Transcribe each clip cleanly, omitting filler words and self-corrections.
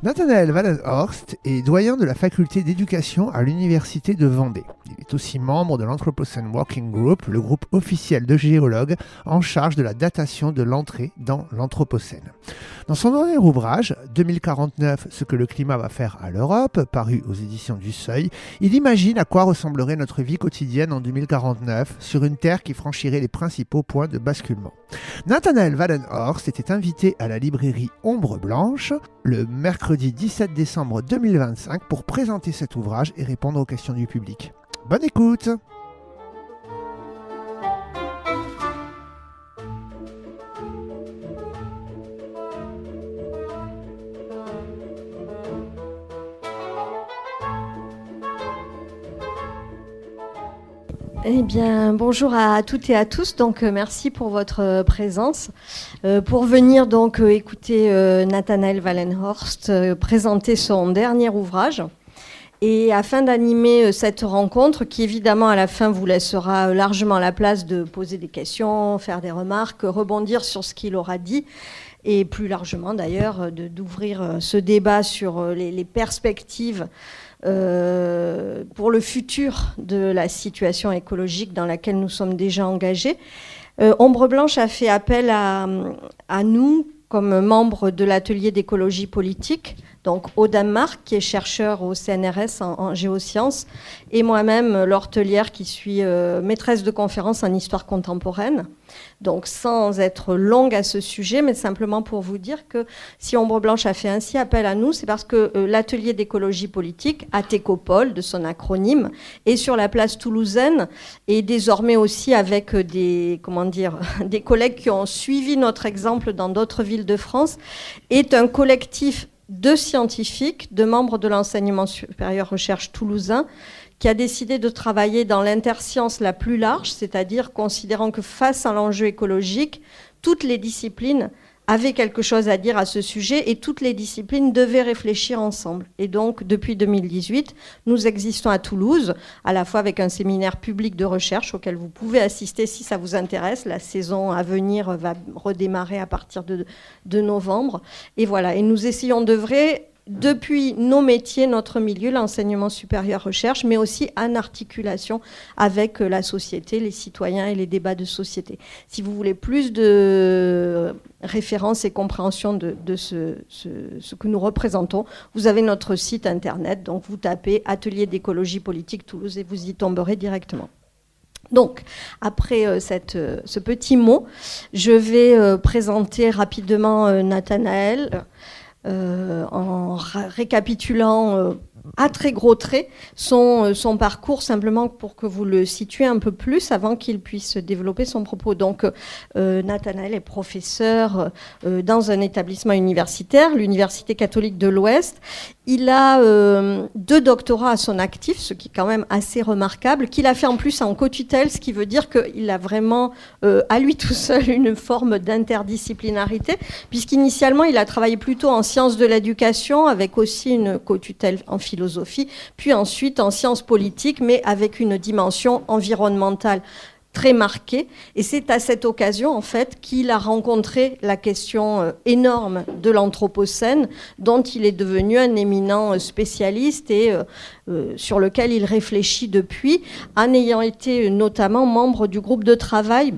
Nathanael Wallenhorst est doyen de la faculté d'éducation à l'université de Vendée. Il est aussi membre de l'Anthropocene Working Group, le groupe officiel de géologues en charge de la datation de l'entrée dans l'Anthropocène. Dans son dernier ouvrage, 2049, ce que le climat va faire à l'Europe, paru aux éditions du Seuil, il imagine à quoi ressemblerait notre vie quotidienne en 2049 sur une Terre qui franchirait les principaux points de basculement. Nathanael Wallenhorst était invité à la librairie Ombre Blanche le mercredi 17 décembre 2025 pour présenter cet ouvrage et répondre aux questions du public. Bonne écoute! Eh bien, bonjour à toutes et à tous. Donc, merci pour votre présence. Pour venir donc écouter Nathanael Wallenhorst présenter son dernier ouvrage. Et afin d'animer cette rencontre, qui évidemment à la fin vous laissera largement la place de poser des questions, faire des remarques, rebondir sur ce qu'il aura dit, et plus largement d'ailleurs d'ouvrir ce débat sur les perspectives pour le futur de la situation écologique dans laquelle nous sommes déjà engagés. Ombre Blanche a fait appel à nous comme membres de l'atelier d'écologie politique, donc Aude Marc, qui est chercheur au CNRS en géosciences, et moi-même, Laure Tellière, qui suis maîtresse de conférence en histoire contemporaine. Donc sans être longue à ce sujet, mais simplement pour vous dire que si Ombre Blanche a fait ainsi appel à nous, c'est parce que l'atelier d'écologie politique, ATECOPOL, de son acronyme, est sur la place toulousaine, et désormais aussi avec des collègues qui ont suivi notre exemple dans d'autres villes de France, est un collectif de scientifiques, de membres de l'enseignement supérieur recherche toulousain, qui a décidé de travailler dans l'interscience la plus large, c'est-à-dire considérant que face à l'enjeu écologique, toutes les disciplines avaient quelque chose à dire à ce sujet et toutes les disciplines devaient réfléchir ensemble. Et donc, depuis 2018, nous existons à Toulouse, à la fois avec un séminaire public de recherche auquel vous pouvez assister si ça vous intéresse. La saison à venir va redémarrer à partir de novembre. Et voilà, et nous essayons d'œuvrer depuis nos métiers, notre milieu, l'enseignement supérieur recherche, mais aussi en articulation avec la société, les citoyens et les débats de société. Si vous voulez plus de références et compréhension de ce que nous représentons, vous avez notre site internet, donc vous tapez Atelier d'écologie politique Toulouse et vous y tomberez directement. Donc, après ce petit mot, je vais présenter rapidement Nathanael, en récapitulant à très gros traits son parcours, simplement pour que vous le situez un peu plus avant qu'il puisse développer son propos. Donc, Nathanael est professeur dans un établissement universitaire, l'Université catholique de l'Ouest. Il a 2 doctorats à son actif, ce qui est quand même assez remarquable, qu'il a fait en plus en co-tutelle, ce qui veut dire qu'il a vraiment à lui tout seul une forme d'interdisciplinarité, puisqu'initialement il a travaillé plutôt en sciences de l'éducation, avec aussi une co-tutelle en philosophie, puis ensuite en sciences politiques, mais avec une dimension environnementale très marquée. Et c'est à cette occasion, en fait, qu'il a rencontré la question énorme de l'Anthropocène, dont il est devenu un éminent spécialiste et sur lequel il réfléchit depuis, en ayant été notamment membre du groupe de travail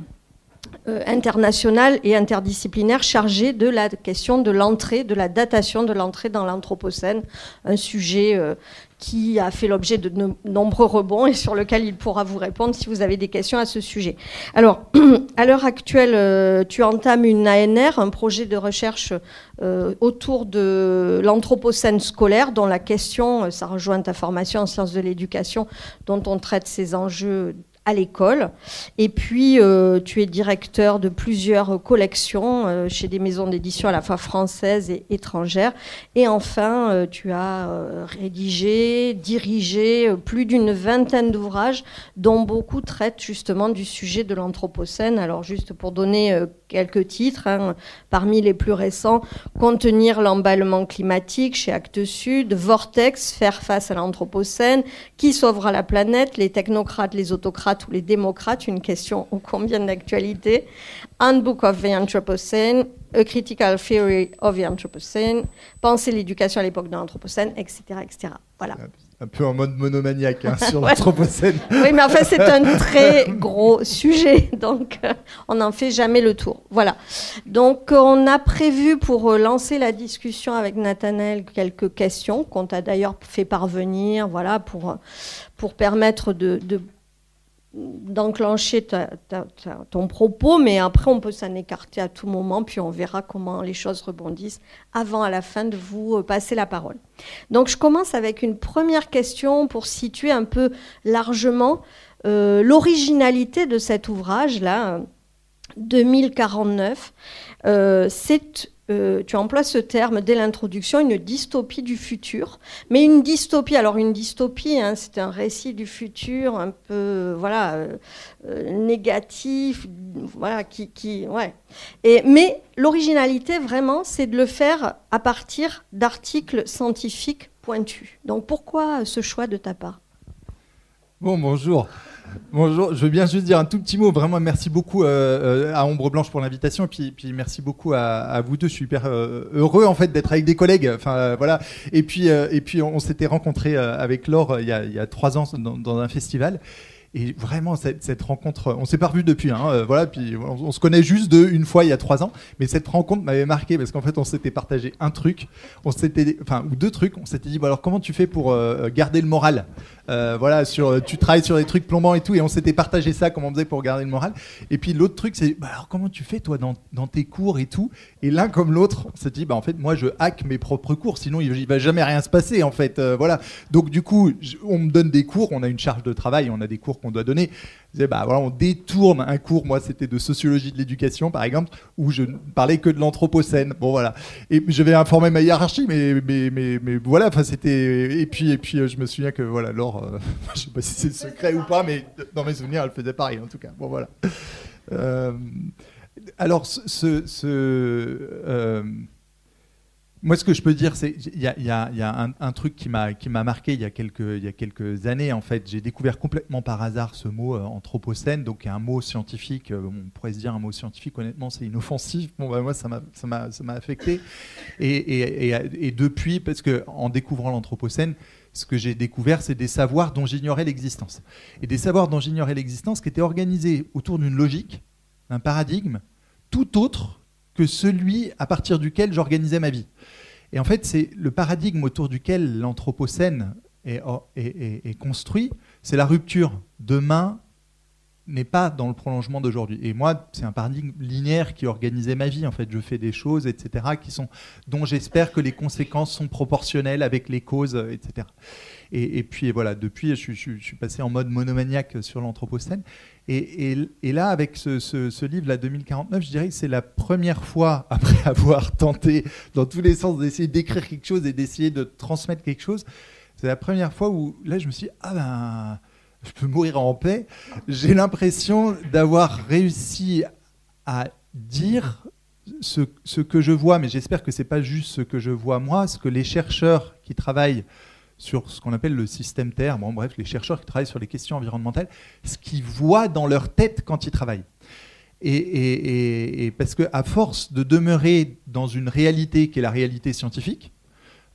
international et interdisciplinaire chargé de la question de l'entrée, de la datation de l'entrée dans l'Anthropocène, un sujet qui a fait l'objet de nombreux rebonds et sur lequel il pourra vous répondre si vous avez des questions à ce sujet. Alors, à l'heure actuelle, tu entames une ANR, un projet de recherche autour de l'Anthropocène scolaire, dont la question, ça rejoint ta formation en sciences de l'éducation, dont on traite ces enjeux à l'école. Et puis, tu es directeur de plusieurs collections chez des maisons d'édition à la fois françaises et étrangères. Et enfin, tu as rédigé, dirigé plus d'une vingtaine d'ouvrages, dont beaucoup traitent justement du sujet de l'Anthropocène. Alors, juste pour donner quelques titres, parmi les plus récents, Contenir l'emballement climatique chez Actes Sud, Vortex, Faire face à l'Anthropocène, Qui sauvera la planète, Les technocrates, les autocrates ou les démocrates, une question ô combien d'actualité, Handbook of the Anthropocene, A Critical Theory of the Anthropocene, Penser l'éducation à l'époque de l'Anthropocène, etc., etc. Voilà. Un peu en mode monomaniaque sur l'Anthropocène. Oui, mais enfin, c'est un très gros sujet, donc on n'en fait jamais le tour. Voilà. Donc, on a prévu pour lancer la discussion avec Nathanaël quelques questions qu'on t'a d'ailleurs fait parvenir, voilà, pour permettre d'enclencher ton propos, mais après on peut s'en écarter à tout moment, puis on verra comment les choses rebondissent avant à la fin de vous passer la parole. Donc je commence avec une première question pour situer un peu largement l'originalité de cet ouvrage-là, 2049. Tu emploies ce terme dès l'introduction, une dystopie du futur. Mais une dystopie, hein, c'est un récit du futur un peu négatif, voilà, ouais. Mais l'originalité, vraiment, c'est de le faire à partir d'articles scientifiques pointus. Donc pourquoi ce choix de ta part ? Bon, bonjour. Bonjour, je veux bien juste dire un tout petit mot. Vraiment, merci beaucoup à Ombre Blanche pour l'invitation, et puis merci beaucoup à vous deux. Je suis hyper heureux en fait d'être avec des collègues. Enfin voilà. Et puis on s'était rencontrés avec Laure il y a 3 ans dans un festival. Et vraiment, cette rencontre, on s'est pas revus depuis, voilà, puis on se connaît juste une fois il y a 3 ans, mais cette rencontre m'avait marqué parce qu'en fait, on s'était partagé un truc, ou 2 trucs, on s'était dit, alors comment tu fais pour garder le moral, voilà, tu travailles sur des trucs plombants et tout, et on s'était partagé ça, comment on faisait pour garder le moral. Et puis l'autre truc, c'est, alors comment tu fais toi dans tes cours et tout, et l'un comme l'autre, on s'est dit, en fait, moi je hack mes propres cours, sinon il va jamais rien se passer, en fait, voilà. Donc du coup, on me donne des cours, on a une charge de travail, on a des cours qu'on doit donner. Voilà, on détourne un cours, moi c'était de sociologie de l'éducation par exemple, où je ne parlais que de l'Anthropocène. Bon voilà. Et je vais informer ma hiérarchie, mais voilà, enfin c'était. Et puis je me souviens que voilà, Laure, je sais pas si c'est secret ou pas, mais dans mes souvenirs, elle faisait pareil en tout cas. Bon voilà. Alors moi, ce que je peux dire, c'est il y a un truc qui m'a marqué il y a quelques années. En fait, j'ai découvert complètement par hasard ce mot anthropocène, donc un mot scientifique. On pourrait se dire un mot scientifique. Honnêtement, c'est inoffensif. Bon, moi, ça m'a affecté. Et depuis, parce que en découvrant l'anthropocène, ce que j'ai découvert, c'est des savoirs dont j'ignorais l'existence, et des savoirs dont j'ignorais l'existence qui étaient organisés autour d'une logique, d'un paradigme, tout autre que celui à partir duquel j'organisais ma vie. Et en fait, c'est le paradigme autour duquel l'Anthropocène est construit, c'est la rupture. Demain n'est pas dans le prolongement d'aujourd'hui. Et moi, c'est un paradigme linéaire qui organisait ma vie. En fait, je fais des choses, etc., dont j'espère que les conséquences sont proportionnelles avec les causes, etc. Et puis voilà, depuis, je suis passé en mode monomaniaque sur l'Anthropocène. Et là, avec ce livre-là, 2049, je dirais que c'est la première fois, après avoir tenté dans tous les sens d'essayer d'écrire quelque chose et d'essayer de transmettre quelque chose, c'est la première fois où là, je me suis dit, je peux mourir en paix. J'ai l'impression d'avoir réussi à dire ce que je vois, mais j'espère que ce n'est pas juste ce que je vois moi, ce que les chercheurs qui travaillent sur ce qu'on appelle le système Terre, bref, les chercheurs qui travaillent sur les questions environnementales, ce qu'ils voient dans leur tête quand ils travaillent. Et parce qu'à force de demeurer dans une réalité qui est la réalité scientifique,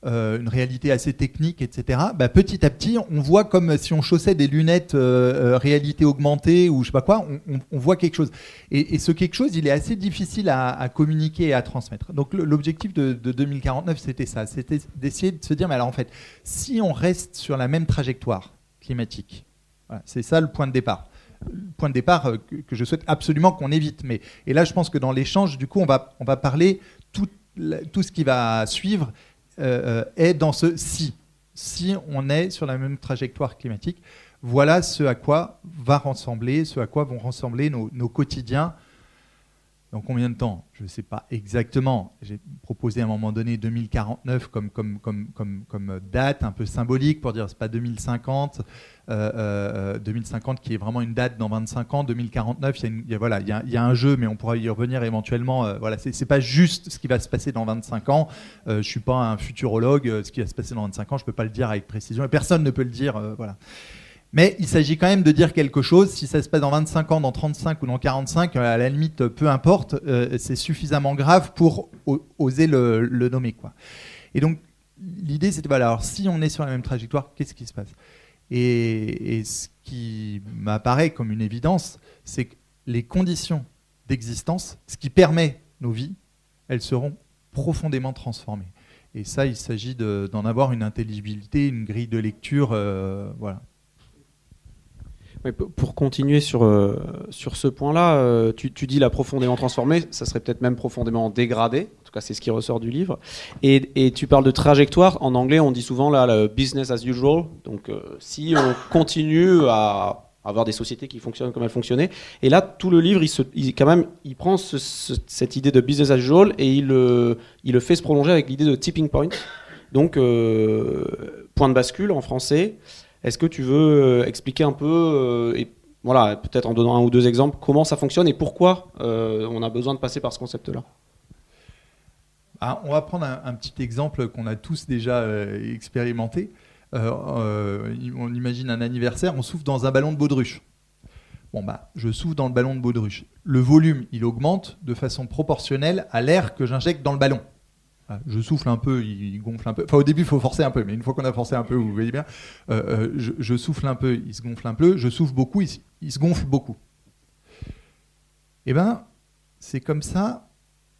une réalité assez technique, etc., petit à petit, on voit comme si on chaussait des lunettes réalité augmentée ou je sais pas quoi, on voit quelque chose. Et ce quelque chose, il est assez difficile à communiquer et à transmettre. Donc l'objectif de 2049, c'était ça, c'était d'essayer de se dire, mais alors en fait, si on reste sur la même trajectoire climatique, voilà, c'est ça le point de départ. Le point de départ que je souhaite absolument qu'on évite. Et là, je pense que dans l'échange, du coup, on va parler tout ce qui va suivre est dans ce si on est sur la même trajectoire climatique, voilà ce à quoi vont ressembler nos quotidiens. Dans combien de temps ? Je ne sais pas exactement. J'ai proposé à un moment donné 2049 comme date un peu symbolique pour dire c'est pas 2050. 2050 qui est vraiment une date dans 25 ans. 2049, il y a un jeu, mais on pourra y revenir éventuellement. Voilà, c'est pas juste ce qui va se passer dans 25 ans. Je suis pas un futurologue. Ce qui va se passer dans 25 ans, je peux pas le dire avec précision. Et personne ne peut le dire. Voilà. Mais il s'agit quand même de dire quelque chose. Si ça se passe dans 25 ans, dans 35 ou dans 45, à la limite, peu importe, c'est suffisamment grave pour oser le nommer, quoi. Et donc, l'idée, c'était, voilà, alors si on est sur la même trajectoire, qu'est-ce qui se passe ? Et ce qui m'apparaît comme une évidence, c'est que les conditions d'existence, ce qui permet nos vies, elles seront profondément transformées. Et ça, il s'agit d'en avoir une intelligibilité, une grille de lecture, voilà. Oui, pour continuer sur ce point-là, tu dis la profondément transformée, ça serait peut-être même profondément dégradé. En tout cas, c'est ce qui ressort du livre. Et tu parles de trajectoire. En anglais, on dit souvent là, le business as usual. Donc, si on continue à avoir des sociétés qui fonctionnent comme elles fonctionnaient. Et là, tout le livre, il prend cette idée de business as usual et il le fait se prolonger avec l'idée de tipping point. Donc, point de bascule en français. Est-ce que tu veux expliquer un peu, et voilà, peut-être en donnant un ou deux exemples, comment ça fonctionne et pourquoi on a besoin de passer par ce concept-là ? On va prendre un petit exemple qu'on a tous déjà expérimenté. On imagine un anniversaire, on souffle dans un ballon de baudruche. Bon, je souffle dans le ballon de baudruche. Le volume, il augmente de façon proportionnelle à l'air que j'injecte dans le ballon. Je souffle un peu, il gonfle un peu. Enfin, au début, il faut forcer un peu, mais une fois qu'on a forcé un peu, vous voyez bien, je souffle un peu, il se gonfle un peu. Je souffle beaucoup, il se gonfle beaucoup. Eh bien, c'est comme ça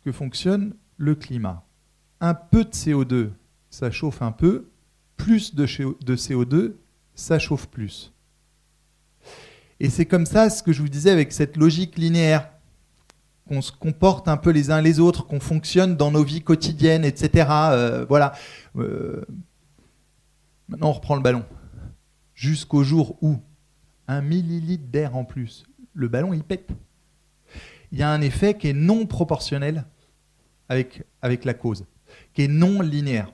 que fonctionne le climat. Un peu de CO2, ça chauffe un peu. Plus de CO2, ça chauffe plus. Et c'est comme ça, ce que je vous disais, avec cette logique linéaire, qu'on se comporte un peu les uns les autres, qu'on fonctionne dans nos vies quotidiennes, etc. Voilà. Maintenant, on reprend le ballon. Jusqu'au jour où 1 millilitre d'air en plus, le ballon, il pète. Il y a un effet qui est non proportionnel avec la cause, qui est non linéaire.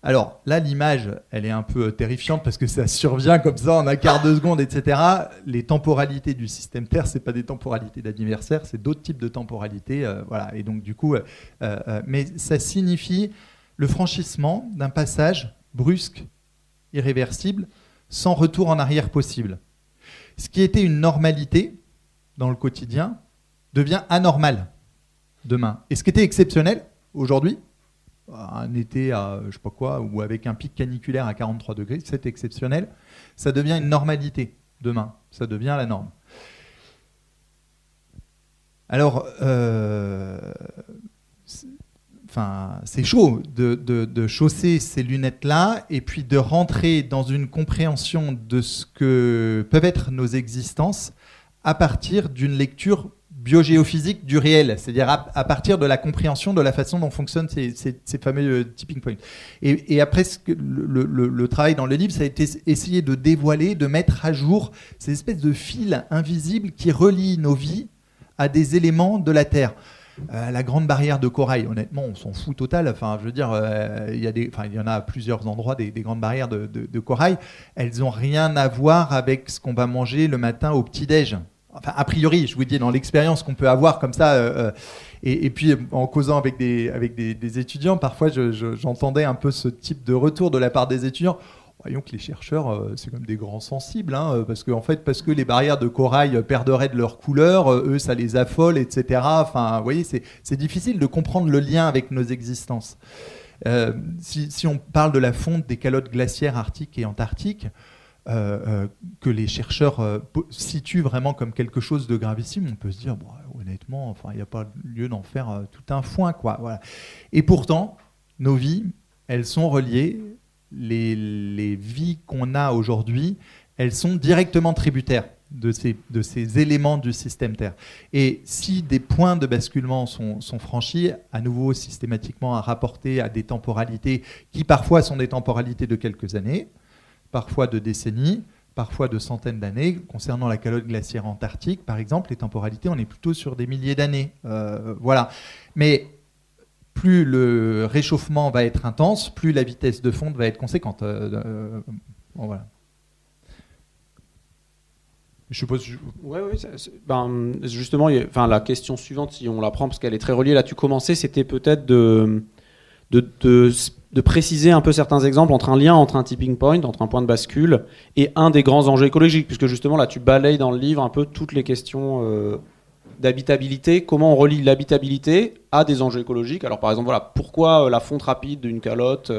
Alors là, l'image, elle est un peu terrifiante parce que ça survient comme ça en un quart de seconde, etc. Les temporalités du système Terre, c'est pas des temporalités d'anniversaire, c'est d'autres types de temporalités. Voilà. Et donc du coup, mais ça signifie le franchissement d'un passage brusque, irréversible, sans retour en arrière possible. Ce qui était une normalité dans le quotidien devient anormal demain. Et ce qui était exceptionnel aujourd'hui, un été à je sais pas quoi, ou avec un pic caniculaire à 43 degrés, c'est exceptionnel, ça devient une normalité demain, ça devient la norme. Alors, c'est chaud de chausser ces lunettes-là et puis de rentrer dans une compréhension de ce que peuvent être nos existences à partir d'une lecture biogéophysique du réel, c'est-à-dire à partir de la compréhension de la façon dont fonctionnent ces fameux tipping points. Et après, le travail dans le livre, ça a été essayer de dévoiler, de mettre à jour ces espèces de fils invisibles qui relient nos vies à des éléments de la Terre. La grande barrière de corail, honnêtement, on s'en fout total. Enfin, je veux dire, il y en a à plusieurs endroits des grandes barrières de corail. Elles n'ont rien à voir avec ce qu'on va manger le matin au petit-déj. Enfin, a priori, je vous dis, dans l'expérience qu'on peut avoir comme ça, et puis en causant avec des étudiants, parfois j'entendais un peu ce type de retour de la part des étudiants. Voyons que les chercheurs, c'est comme des grands sensibles, hein, parce que les barrières de corail perderaient de leur couleur, eux, ça les affole, etc. Enfin, vous voyez, c'est difficile de comprendre le lien avec nos existences. Si on parle de la fonte des calottes glaciaires arctiques et antarctiques, que les chercheurs situent vraiment comme quelque chose de gravissime, on peut se dire, bon, honnêtement, il n'y a pas lieu d'en faire tout un foin, quoi. Voilà. Et pourtant, nos vies, elles sont reliées. Les vies qu'on a aujourd'hui, elles sont directement tributaires de ces éléments du système Terre. Et si des points de basculement sont franchis, à nouveau systématiquement à rapporter à des temporalités qui parfois sont des temporalités de quelques années, parfois de décennies, parfois de centaines d'années. Concernant la calotte glaciaire antarctique, par exemple, les temporalités, on est plutôt sur des milliers d'années. Voilà. Mais plus le réchauffement va être intense, plus la vitesse de fonte va être conséquente. Voilà. Je suppose. Oui, justement, la question suivante, si on la prend, parce qu'elle est très reliée, là tu commençais, c'était peut-être de de préciser un peu certains exemples entre un lien entre un tipping point, entre un point de bascule, et un des grands enjeux écologiques, puisque justement là tu balayes dans le livre un peu toutes les questions d'habitabilité, comment on relie l'habitabilité à des enjeux écologiques. Alors par exemple, voilà, pourquoi la fonte rapide d'une calotte,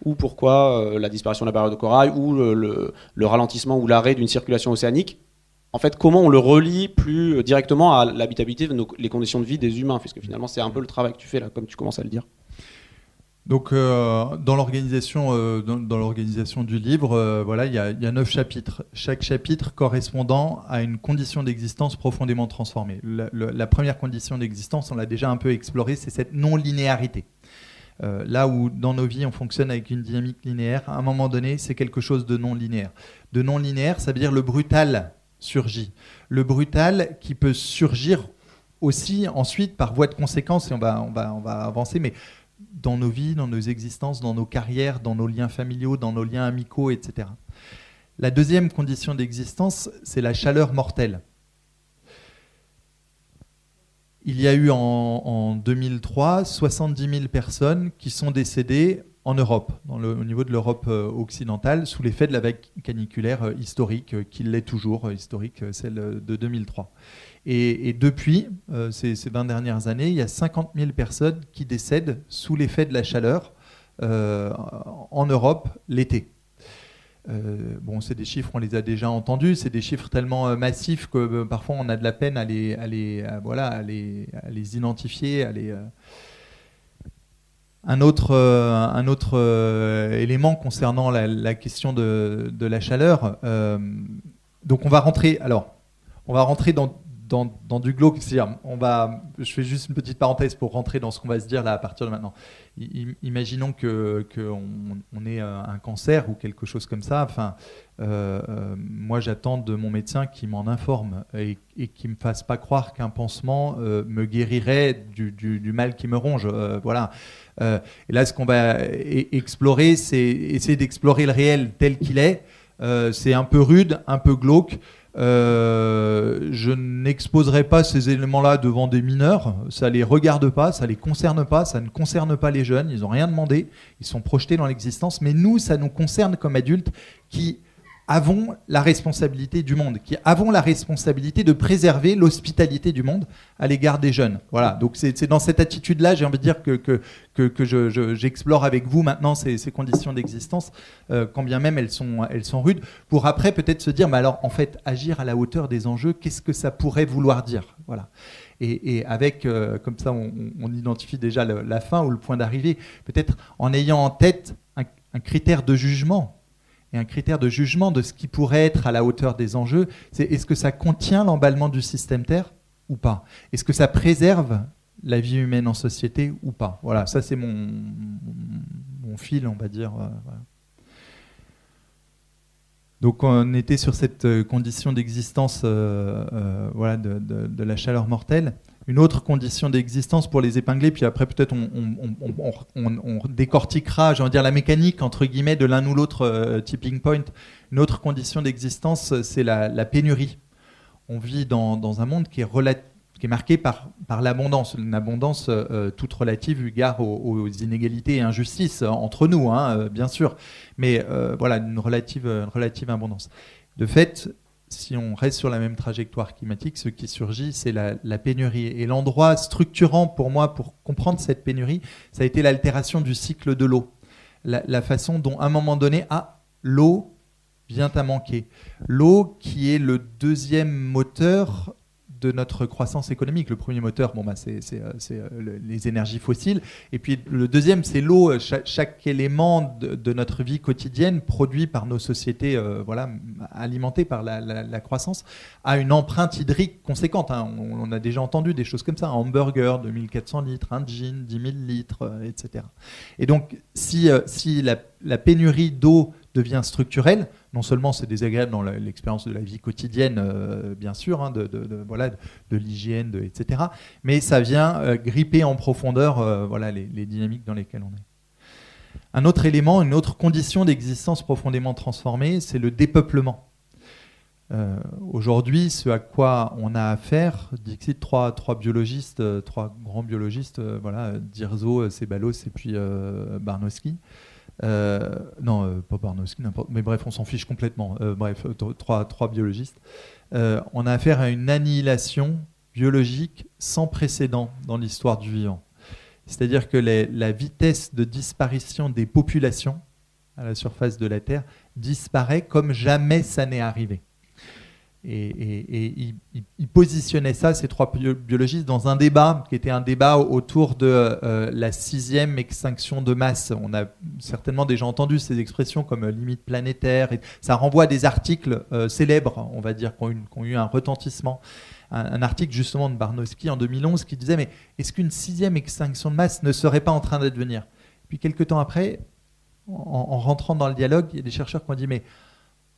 ou pourquoi la disparition de la barrière de corail, ou le ralentissement ou l'arrêt d'une circulation océanique. En fait, comment on le relie plus directement à l'habitabilité de les conditions de vie des humains, puisque finalement c'est un peu le travail que tu fais là, comme tu commences à le dire. Donc, dans l'organisation du livre, voilà, il y a 9 chapitres. Chaque chapitre correspondant à une condition d'existence profondément transformée. La première condition d'existence, on l'a déjà un peu explorée, c'est cette non-linéarité. Là où dans nos vies on fonctionne avec une dynamique linéaire, à un moment donné, c'est quelque chose de non-linéaire. De non-linéaire, ça veut dire le brutal surgit. Le brutal qui peut surgir aussi ensuite par voie de conséquence, et on va avancer, mais dans nos vies, dans nos existences, dans nos carrières, dans nos liens familiaux, dans nos liens amicaux, etc. La deuxième condition d'existence, c'est la chaleur mortelle. Il y a eu en 2003 70 000 personnes qui sont décédées en Europe, au niveau de l'Europe occidentale, sous l'effet de la vague caniculaire historique, qui l'est toujours, historique, celle de 2003. Et depuis ces 20 dernières années, il y a 50 000 personnes qui décèdent sous l'effet de la chaleur en Europe l'été. Bon, c'est des chiffres, on les a déjà entendus, c'est des chiffres tellement massifs que parfois on a de la peine à les identifier, Un autre élément concernant la question de la chaleur. Donc on va rentrer dans du glauque, c'est-à-dire je fais juste une petite parenthèse pour rentrer dans ce qu'on va se dire là à partir de maintenant. Imaginons qu'on ait un cancer ou quelque chose comme ça. Enfin, moi j'attends de mon médecin qu'il m'en informe et qu'il me fasse pas croire qu'un pansement me guérirait du mal qui me ronge. Voilà. Et là, ce qu'on va explorer, c'est essayer d'explorer le réel tel qu'il est. C'est un peu rude, un peu glauque. Je n'exposerai pas ces éléments-là devant des mineurs, ça les regarde pas, ça les concerne pas, ça ne concerne pas les jeunes, ils n'ont rien demandé, ils sont projetés dans l'existence, mais nous, ça nous concerne comme adultes qui avons la responsabilité du monde, qui avons la responsabilité de préserver l'hospitalité du monde à l'égard des jeunes. Voilà, donc c'est dans cette attitude-là, j'ai envie de dire que j'explore avec vous maintenant ces conditions d'existence, quand bien même elles sont rudes, pour après peut-être se dire, mais alors en fait, agir à la hauteur des enjeux, qu'est-ce que ça pourrait vouloir dire ? Voilà. Et avec, comme ça, on identifie déjà la fin ou le point d'arrivée, peut-être en ayant en tête un critère de jugement. Et un critère de jugement de ce qui pourrait être à la hauteur des enjeux, c'est est-ce que ça contient l'emballement du système Terre ou pas ? Est-ce que ça préserve la vie humaine en société ou pas ? Voilà, ça c'est mon fil, on va dire. Voilà. Donc on était sur cette condition d'existence voilà, de la chaleur mortelle. Une autre condition d'existence pour les épingler, puis après peut-être on décortiquera, j'ai envie de dire, la mécanique entre guillemets de l'un ou l'autre tipping point. Une autre condition d'existence, c'est la pénurie. On vit dans un monde qui est marqué par l'abondance, une abondance toute relative eu égard aux inégalités et injustices entre nous, hein, bien sûr, mais voilà, une relative abondance. De fait, si on reste sur la même trajectoire climatique, ce qui surgit, c'est la pénurie. Et l'endroit structurant pour moi, pour comprendre cette pénurie, ça a été l'altération du cycle de l'eau. La façon dont, à un moment donné, l'eau vient à manquer. L'eau qui est le deuxième moteur de notre croissance économique. Le premier moteur, c'est les énergies fossiles. Et puis le deuxième, c'est l'eau. Chaque élément de notre vie quotidienne, produit par nos sociétés, voilà, alimenté par la croissance, a une empreinte hydrique conséquente. Hein. On a déjà entendu des choses comme ça. Un hamburger de 1400 litres, un gin, 10 000 litres, etc. Et donc, si la pénurie d'eau devient structurelle, non seulement c'est désagréable dans l'expérience de la vie quotidienne, bien sûr, hein, voilà, de l'hygiène, etc., mais ça vient gripper en profondeur voilà, les dynamiques dans lesquelles on est. Un autre élément, une autre condition d'existence profondément transformée, c'est le dépeuplement. Aujourd'hui, ce à quoi on a affaire, dixit trois biologistes, trois grands biologistes, voilà, Dzirzo, Ceballos et puis Barnowski. Non, pas Barnowski, n'importe. Mais bref, on s'en fiche complètement. Bref, trois biologistes. On a affaire à une annihilation biologique sans précédent dans l'histoire du vivant. C'est-à-dire que la vitesse de disparition des populations à la surface de la Terre disparaît comme jamais ça n'est arrivé. Et il positionnait ça, ces trois biologistes, dans un débat qui était un débat autour de la 6e extinction de masse. On a certainement déjà entendu ces expressions comme limite planétaire. Et ça renvoie à des articles célèbres, on va dire, qui ont eu un retentissement. Un article justement de Barnowski en 2011 qui disait « Mais est-ce qu'une 6e extinction de masse ne serait pas en train d'advenir ?» Puis quelques temps après, en rentrant dans le dialogue, il y a des chercheurs qui ont dit « Mais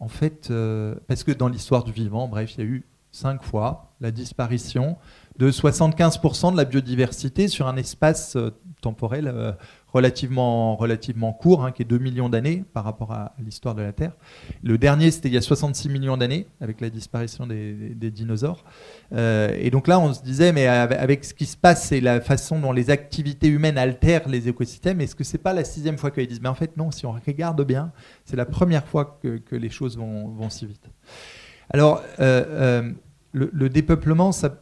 en fait, parce que dans l'histoire du vivant, bref, il y a eu 5 fois la disparition de 75% de la biodiversité sur un espace temporel relativement court, hein, qui est 2 millions d'années par rapport à l'histoire de la Terre. Le dernier, c'était il y a 66 millions d'années, avec la disparition des dinosaures. Et donc là, on se disait, mais avec ce qui se passe et la façon dont les activités humaines altèrent les écosystèmes, est-ce que c'est pas la 6e fois qu'ils disent ? Mais en fait, non, si on regarde bien, c'est la première fois que les choses vont si vite. Alors, le dépeuplement, ça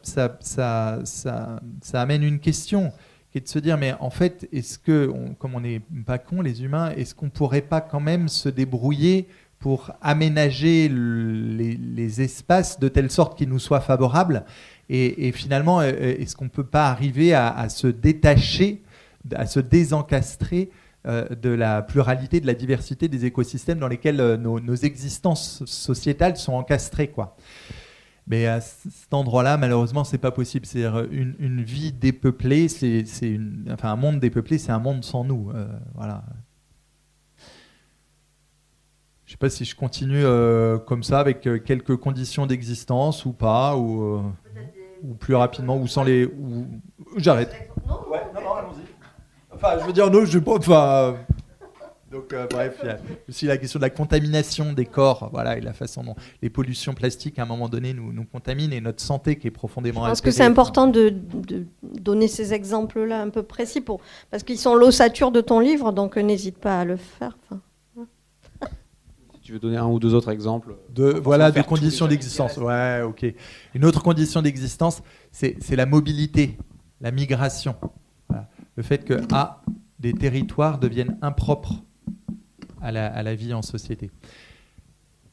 amène une question, qui est de se dire, mais en fait, est-ce que, comme on n'est pas cons, les humains, est-ce qu'on ne pourrait pas quand même se débrouiller pour aménager les espaces de telle sorte qu'ils nous soient favorables ? Et finalement, est-ce qu'on ne peut pas arriver à se détacher, à se désencastrer de la pluralité, de la diversité des écosystèmes dans lesquels nos existences sociétales sont encastrées, quoi. Mais à cet endroit-là, malheureusement, c'est pas possible. C'est-à-dire une vie dépeuplée, enfin un monde dépeuplé, c'est un monde sans nous. Voilà. Je sais pas si je continue comme ça avec quelques conditions d'existence ou pas, ou plus rapidement, ou sans les. Ou... J'arrête. Ouais, non, allons-y. Enfin, je veux dire, non, je sais pas. Enfin. Donc, bref, il y a aussi la question de la contamination des corps, voilà, et la façon dont les pollutions plastiques, à un moment donné, nous contaminent, et notre santé qui est profondément altérée. Je pense que c'est important de donner ces exemples-là un peu précis, parce qu'ils sont l'ossature de ton livre, donc n'hésite pas à le faire. Enfin, si tu veux donner un ou deux autres exemples. Voilà, des conditions d'existence. Ouais, ok. Une autre condition d'existence, c'est la mobilité, la migration. Voilà. Le fait que des territoires deviennent impropres à la vie en société.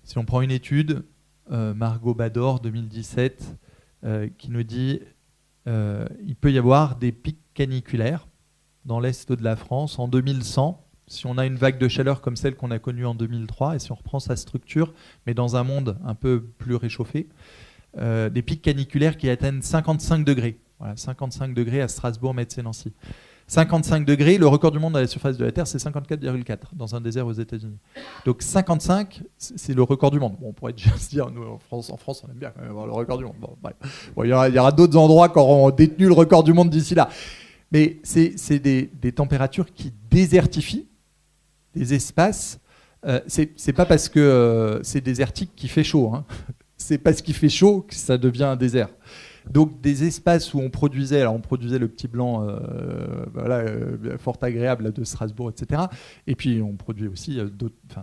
Si on prend une étude, Margot Bador, 2017, qui nous dit il peut y avoir des pics caniculaires dans l'est de la France en 2100, si on a une vague de chaleur comme celle qu'on a connue en 2003, et si on reprend sa structure, mais dans un monde un peu plus réchauffé, des pics caniculaires qui atteignent 55 degrés. Voilà, 55 degrés à Strasbourg, Metz et Nancy. 55 degrés, le record du monde à la surface de la Terre, c'est 54,4 dans un désert aux États-Unis. Donc 55, c'est le record du monde. Bon, on pourrait déjà se dire, nous en France, on aime bien quand même avoir le record du monde. Bon, bref. Bon, il y aura d'autres endroits qui auront détenu le record du monde d'ici là. Mais c'est des températures qui désertifient des espaces. C'est pas parce que c'est désertique qu'il fait chaud. Hein. C'est parce qu'il fait chaud que ça devient un désert. Donc des espaces où on produisait le petit blanc fort agréable de Strasbourg, etc. Et puis on produit aussi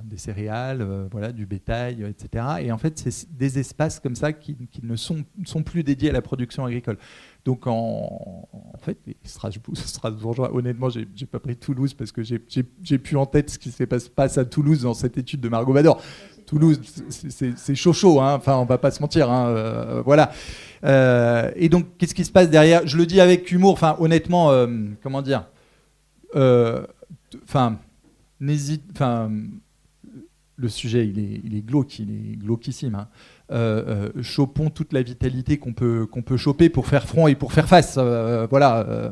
des céréales, du bétail, etc. Et en fait, c'est des espaces comme ça qui ne sont plus dédiés à la production agricole. Donc en fait, les Strasbourgeois, honnêtement, j'ai pas pris Toulouse parce que j'ai plus en tête ce qui se passe à Toulouse dans cette étude de Margot Bador. Toulouse, c'est chaud, hein. Enfin, on va pas se mentir, hein. Voilà. Et donc, qu'est-ce qui se passe derrière ? Je le dis avec humour. Enfin, honnêtement, comment dire ? Le sujet, il est glauque, il est glauquissime. Hein. Chopons toute la vitalité qu'on peut choper pour faire front et pour faire face. Voilà.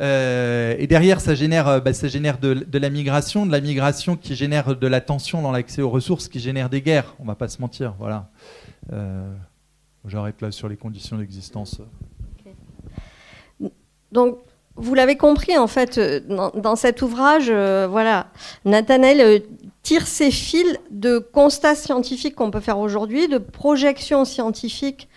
Et derrière, ça génère de la migration qui génère de la tension dans l'accès aux ressources, qui génère des guerres. On va pas se mentir, voilà. J'arrête là sur les conditions d'existence. Okay. Donc, vous l'avez compris, en fait, dans cet ouvrage, Nathanaël tire ses fils de constats scientifiques qu'on peut faire aujourd'hui, de projections scientifiques,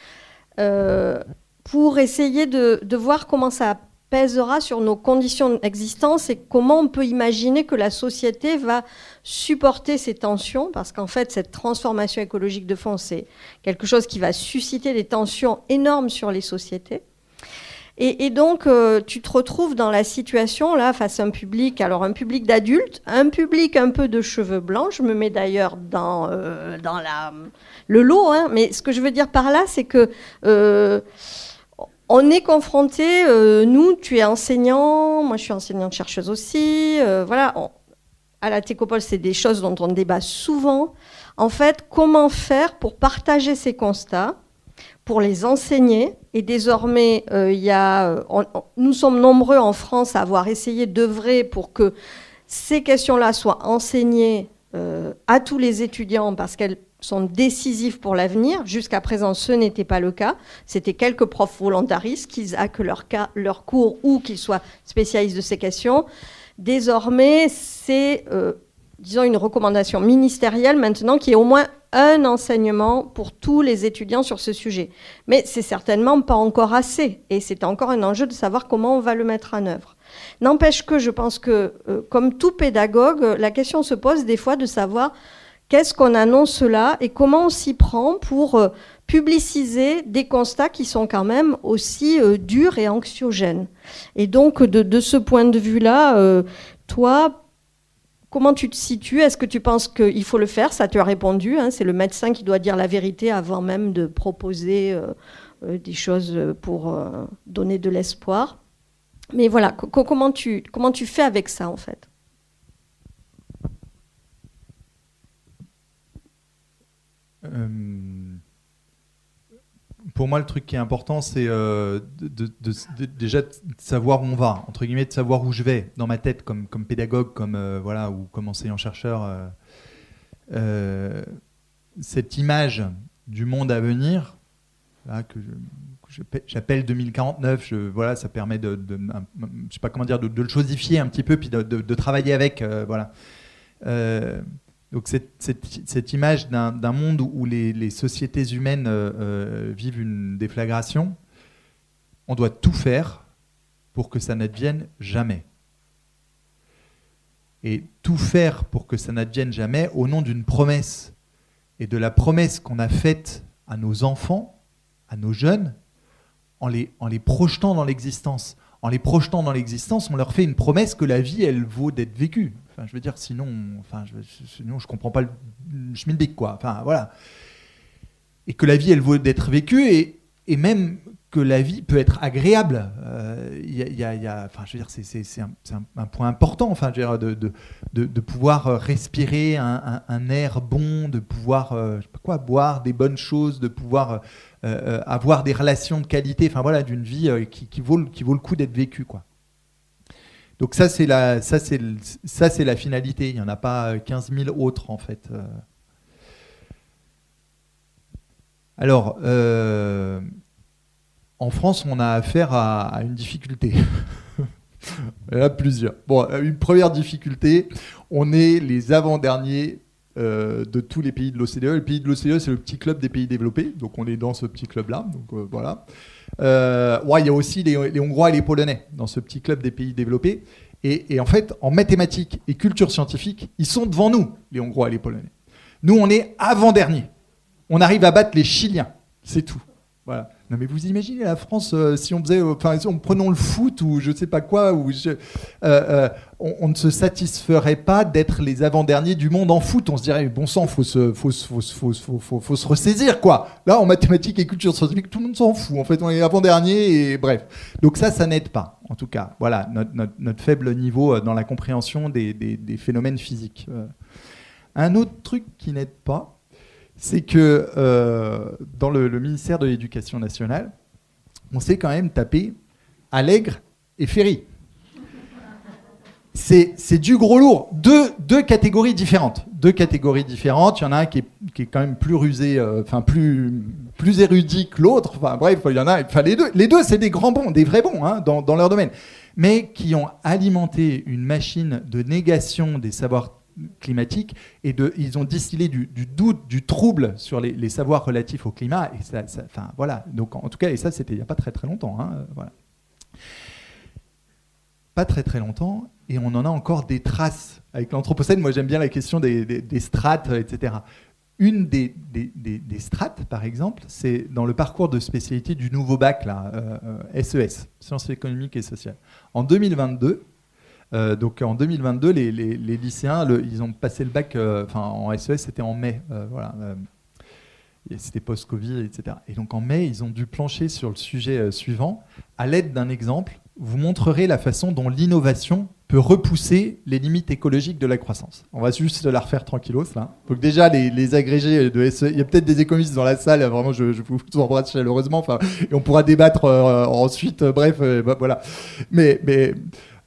pour essayer de voir comment ça pèsera sur nos conditions d'existence et comment on peut imaginer que la société va supporter ces tensions, parce qu'en fait, cette transformation écologique de fond, c'est quelque chose qui va susciter des tensions énormes sur les sociétés. Et donc, tu te retrouves dans la situation, là, face à un public, alors un public d'adultes, un public un peu de cheveux blancs, je me mets d'ailleurs dans le lot, hein, mais ce que je veux dire par là, c'est que on est confronté, nous, tu es enseignant, moi je suis enseignante-chercheuse aussi, voilà, à la Técopole, c'est des choses dont on débat souvent. En fait, comment faire pour partager ces constats, pour les enseigner? Et désormais, nous sommes nombreux en France à avoir essayé d'œuvrer pour que ces questions-là soient enseignées à tous les étudiants, parce qu'elles sont décisives pour l'avenir. Jusqu'à présent, ce n'était pas le cas. C'était quelques profs volontaristes, qu'ils aient que leur cours ou qu'ils soient spécialistes de ces questions. Désormais, c'est, disons, une recommandation ministérielle maintenant qui est au moins un enseignement pour tous les étudiants sur ce sujet. Mais c'est certainement pas encore assez. Et c'est encore un enjeu de savoir comment on va le mettre en œuvre. N'empêche que je pense que, comme tout pédagogue, la question se pose des fois de savoir qu'est-ce qu'on annonce là et comment on s'y prend pour publiciser des constats qui sont quand même aussi durs et anxiogènes. Et donc, de ce point de vue-là, toi, comment tu te situes? Est-ce que tu penses qu'il faut le faire? Ça, tu as répondu, hein, c'est le médecin qui doit dire la vérité avant même de proposer des choses pour donner de l'espoir. Mais voilà, comment tu fais avec ça, en fait? Pour moi, le truc qui est important, c'est déjà de savoir où on va, entre guillemets, de savoir où je vais dans ma tête, comme pédagogue, voilà, ou comme enseignant-chercheur. Cette image du monde à venir, là, que j'appelle 2049, voilà, ça permet je sais pas comment dire, de le chosifier un petit peu, puis de travailler avec, voilà. Donc cette image d'un monde où les sociétés humaines vivent une déflagration, on doit tout faire pour que ça n'advienne jamais. Et tout faire pour que ça n'advienne jamais au nom d'une promesse. Et de la promesse qu'on a faite à nos enfants, à nos jeunes, en les projetant dans l'existence. En les projetant dans l'existence, on leur fait une promesse que la vie, elle vaut d'être vécue. Enfin, je veux dire, sinon je comprends pas le schmilblick, quoi. Enfin, voilà. Et que la vie, elle vaut d'être vécue, et même que la vie peut être agréable. Enfin, je veux dire, c'est un point important. Enfin, je veux dire, de pouvoir respirer un air bon, de pouvoir, je sais pas quoi, boire des bonnes choses, de pouvoir avoir des relations de qualité. Enfin voilà, d'une vie qui vaut le coup d'être vécue, quoi. Donc ça c'est la finalité. Il n'y en a pas 15 000 autres, en fait. Alors, en France, on a affaire à une difficulté. Il y en a plusieurs. Bon, une première difficulté, on est les avant-derniers de tous les pays de l'OCDE. Le pays de l'OCDE, c'est le petit club des pays développés. Donc on est dans ce petit club-là. Donc voilà. Il y a aussi les Hongrois et les Polonais dans ce petit club des pays développés. Et en fait, en mathématiques et culture scientifique, ils sont devant nous, les Hongrois et les Polonais. Nous, on est avant-derniers. On arrive à battre les Chiliens. C'est tout. Voilà. Non, mais vous imaginez la France, si on faisait, prenons le foot ou je sais pas quoi, on ne se satisferait pas d'être les avant-derniers du monde en foot. On se dirait, bon sang, faut se ressaisir, quoi. Là, en mathématiques et culture scientifique, tout le monde s'en fout. En fait, on est avant-dernier et bref. Donc ça n'aide pas, en tout cas. Voilà, notre faible niveau dans la compréhension des phénomènes physiques. Un autre truc qui n'aide pas, c'est que dans le ministère de l'Éducation nationale, on s'est quand même tapé Allègre et Ferry. C'est du gros lourd. Deux catégories différentes. Deux catégories différentes. Il y en a un qui est quand même plus rusé, plus érudit que l'autre. Enfin bref, il y en a. Enfin les deux, c'est des grands bons, des vrais bons, hein, dans leur domaine, mais qui ont alimenté une machine de négation des savoirs climatique, et ils ont distillé du doute, du trouble sur les savoirs relatifs au climat, et voilà. Donc en tout cas, et ça c'était il n'y a pas très très longtemps, hein, voilà. Pas très très longtemps, et on en a encore des traces avec l'Anthropocène. Moi j'aime bien la question des strates, etc. Une des strates, par exemple, c'est dans le parcours de spécialité du nouveau bac, là, SES, Sciences économiques et sociales. En 2022, les lycéens, ils ont passé le bac, en SES, c'était en mai, voilà. C'était post-Covid, etc. Et donc en mai, ils ont dû plancher sur le sujet suivant. À l'aide d'un exemple, vous montrerez la façon dont l'innovation peut repousser les limites écologiques de la croissance. On va juste la refaire tranquillos, là. Donc déjà, les agrégés de SE, il y a peut-être des économistes dans la salle, vraiment, je vous embrasse chaleureusement, et on pourra débattre ensuite, voilà. Mais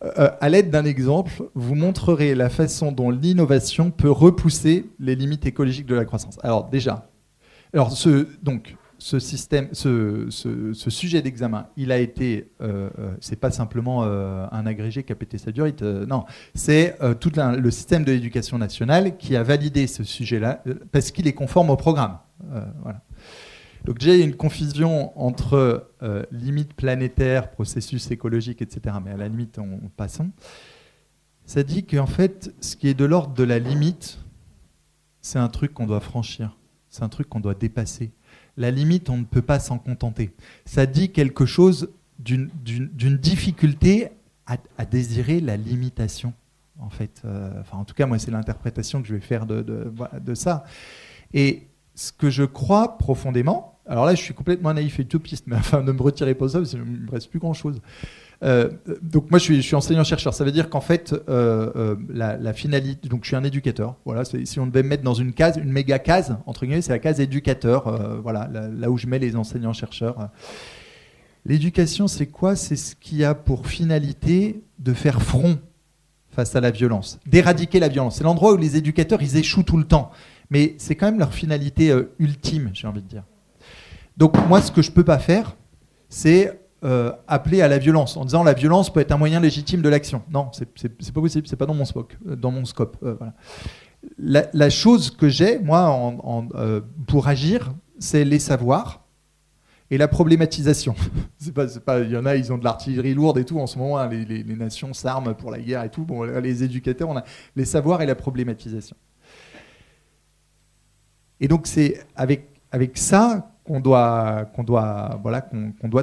à l'aide d'un exemple, vous montrerez la façon dont l'innovation peut repousser les limites écologiques de la croissance. Alors déjà, ce système, ce sujet d'examen, il a été, c'est pas simplement un agrégé qui a pété sa durite, non, c'est tout le système de l'éducation nationale qui a validé ce sujet-là parce qu'il est conforme au programme. Voilà. Donc déjà, il y a une confusion entre limites planétaires, processus écologique, etc. Mais à la limite, passons. Ça dit qu'en fait, ce qui est de l'ordre de la limite, c'est un truc qu'on doit franchir, c'est un truc qu'on doit dépasser. La limite, on ne peut pas s'en contenter. Ça dit quelque chose d'une difficulté à désirer la limitation, en fait. En tout cas, moi, c'est l'interprétation que je vais faire de ça. Et ce que je crois profondément, alors là, je suis complètement naïf et utopiste, mais enfin, ne me retirez pas ça, parce qu'il ne me reste plus grand-chose. Donc moi, je suis enseignant-chercheur. Ça veut dire qu'en fait, la finalité... Donc je suis un éducateur. Voilà, si on devait me mettre dans une case, une méga case, entre guillemets, c'est la case éducateur. Voilà, là où je mets les enseignants-chercheurs. L'éducation, c'est quoi? C'est ce qui a pour finalité de faire front face à la violence, d'éradiquer la violence. C'est l'endroit où les éducateurs, ils échouent tout le temps. Mais c'est quand même leur finalité ultime, j'ai envie de dire. Donc moi, ce que je ne peux pas faire, c'est appeler à la violence, en disant la violence peut être un moyen légitime de l'action. Non, c'est pas possible, c'est pas dans mon scope. Voilà. La chose que j'ai, moi, pour agir, c'est les savoirs et la problématisation. Il y en a, ils ont de l'artillerie lourde et tout en ce moment, hein, les nations s'arment pour la guerre et tout. Bon, les éducateurs, on a les savoirs et la problématisation. Et donc c'est avec ça qu'on doit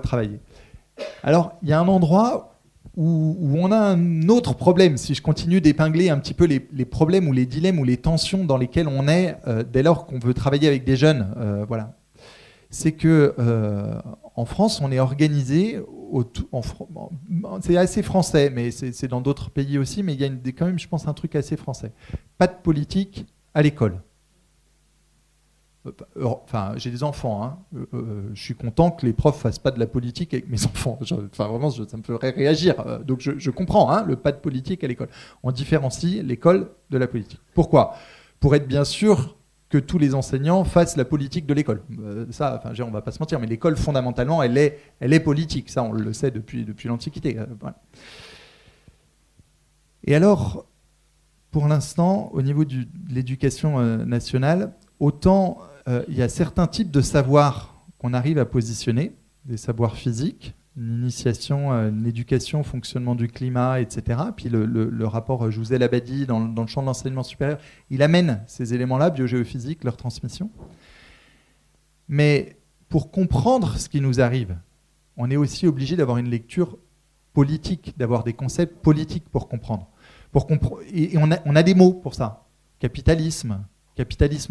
travailler. Alors il y a un endroit où on a un autre problème, si je continue d'épingler un petit peu les problèmes ou les dilemmes ou les tensions dans lesquels on est dès lors qu'on veut travailler avec des jeunes. Voilà. C'est que en France, on est organisé, c'est assez français, mais c'est dans d'autres pays aussi, mais il y a quand même, je pense, un truc assez français. Pas de politique à l'école. Enfin, j'ai des enfants, hein. Je suis content que les profs fassent pas de la politique avec mes enfants. Vraiment, ça me ferait réagir. Donc je comprends, hein, le pas de politique à l'école. On différencie l'école de la politique. Pourquoi? Pour être bien sûr que tous les enseignants fassent la politique de l'école. Ça, on va pas se mentir, mais l'école fondamentalement, elle est politique. Ça, on le sait depuis l'Antiquité. Voilà. Et alors, pour l'instant, au niveau de l'éducation nationale, autant il y a certains types de savoirs qu'on arrive à positionner, des savoirs physiques, une initiation, une éducation au fonctionnement du climat, etc. Puis le rapport Jouzel-Abadi dans le champ de l'enseignement supérieur, il amène ces éléments-là, biogéophysique, leur transmission. Mais pour comprendre ce qui nous arrive, on est aussi obligé d'avoir une lecture politique, d'avoir des concepts politiques pour comprendre. Et on a des mots pour ça. Capitalisme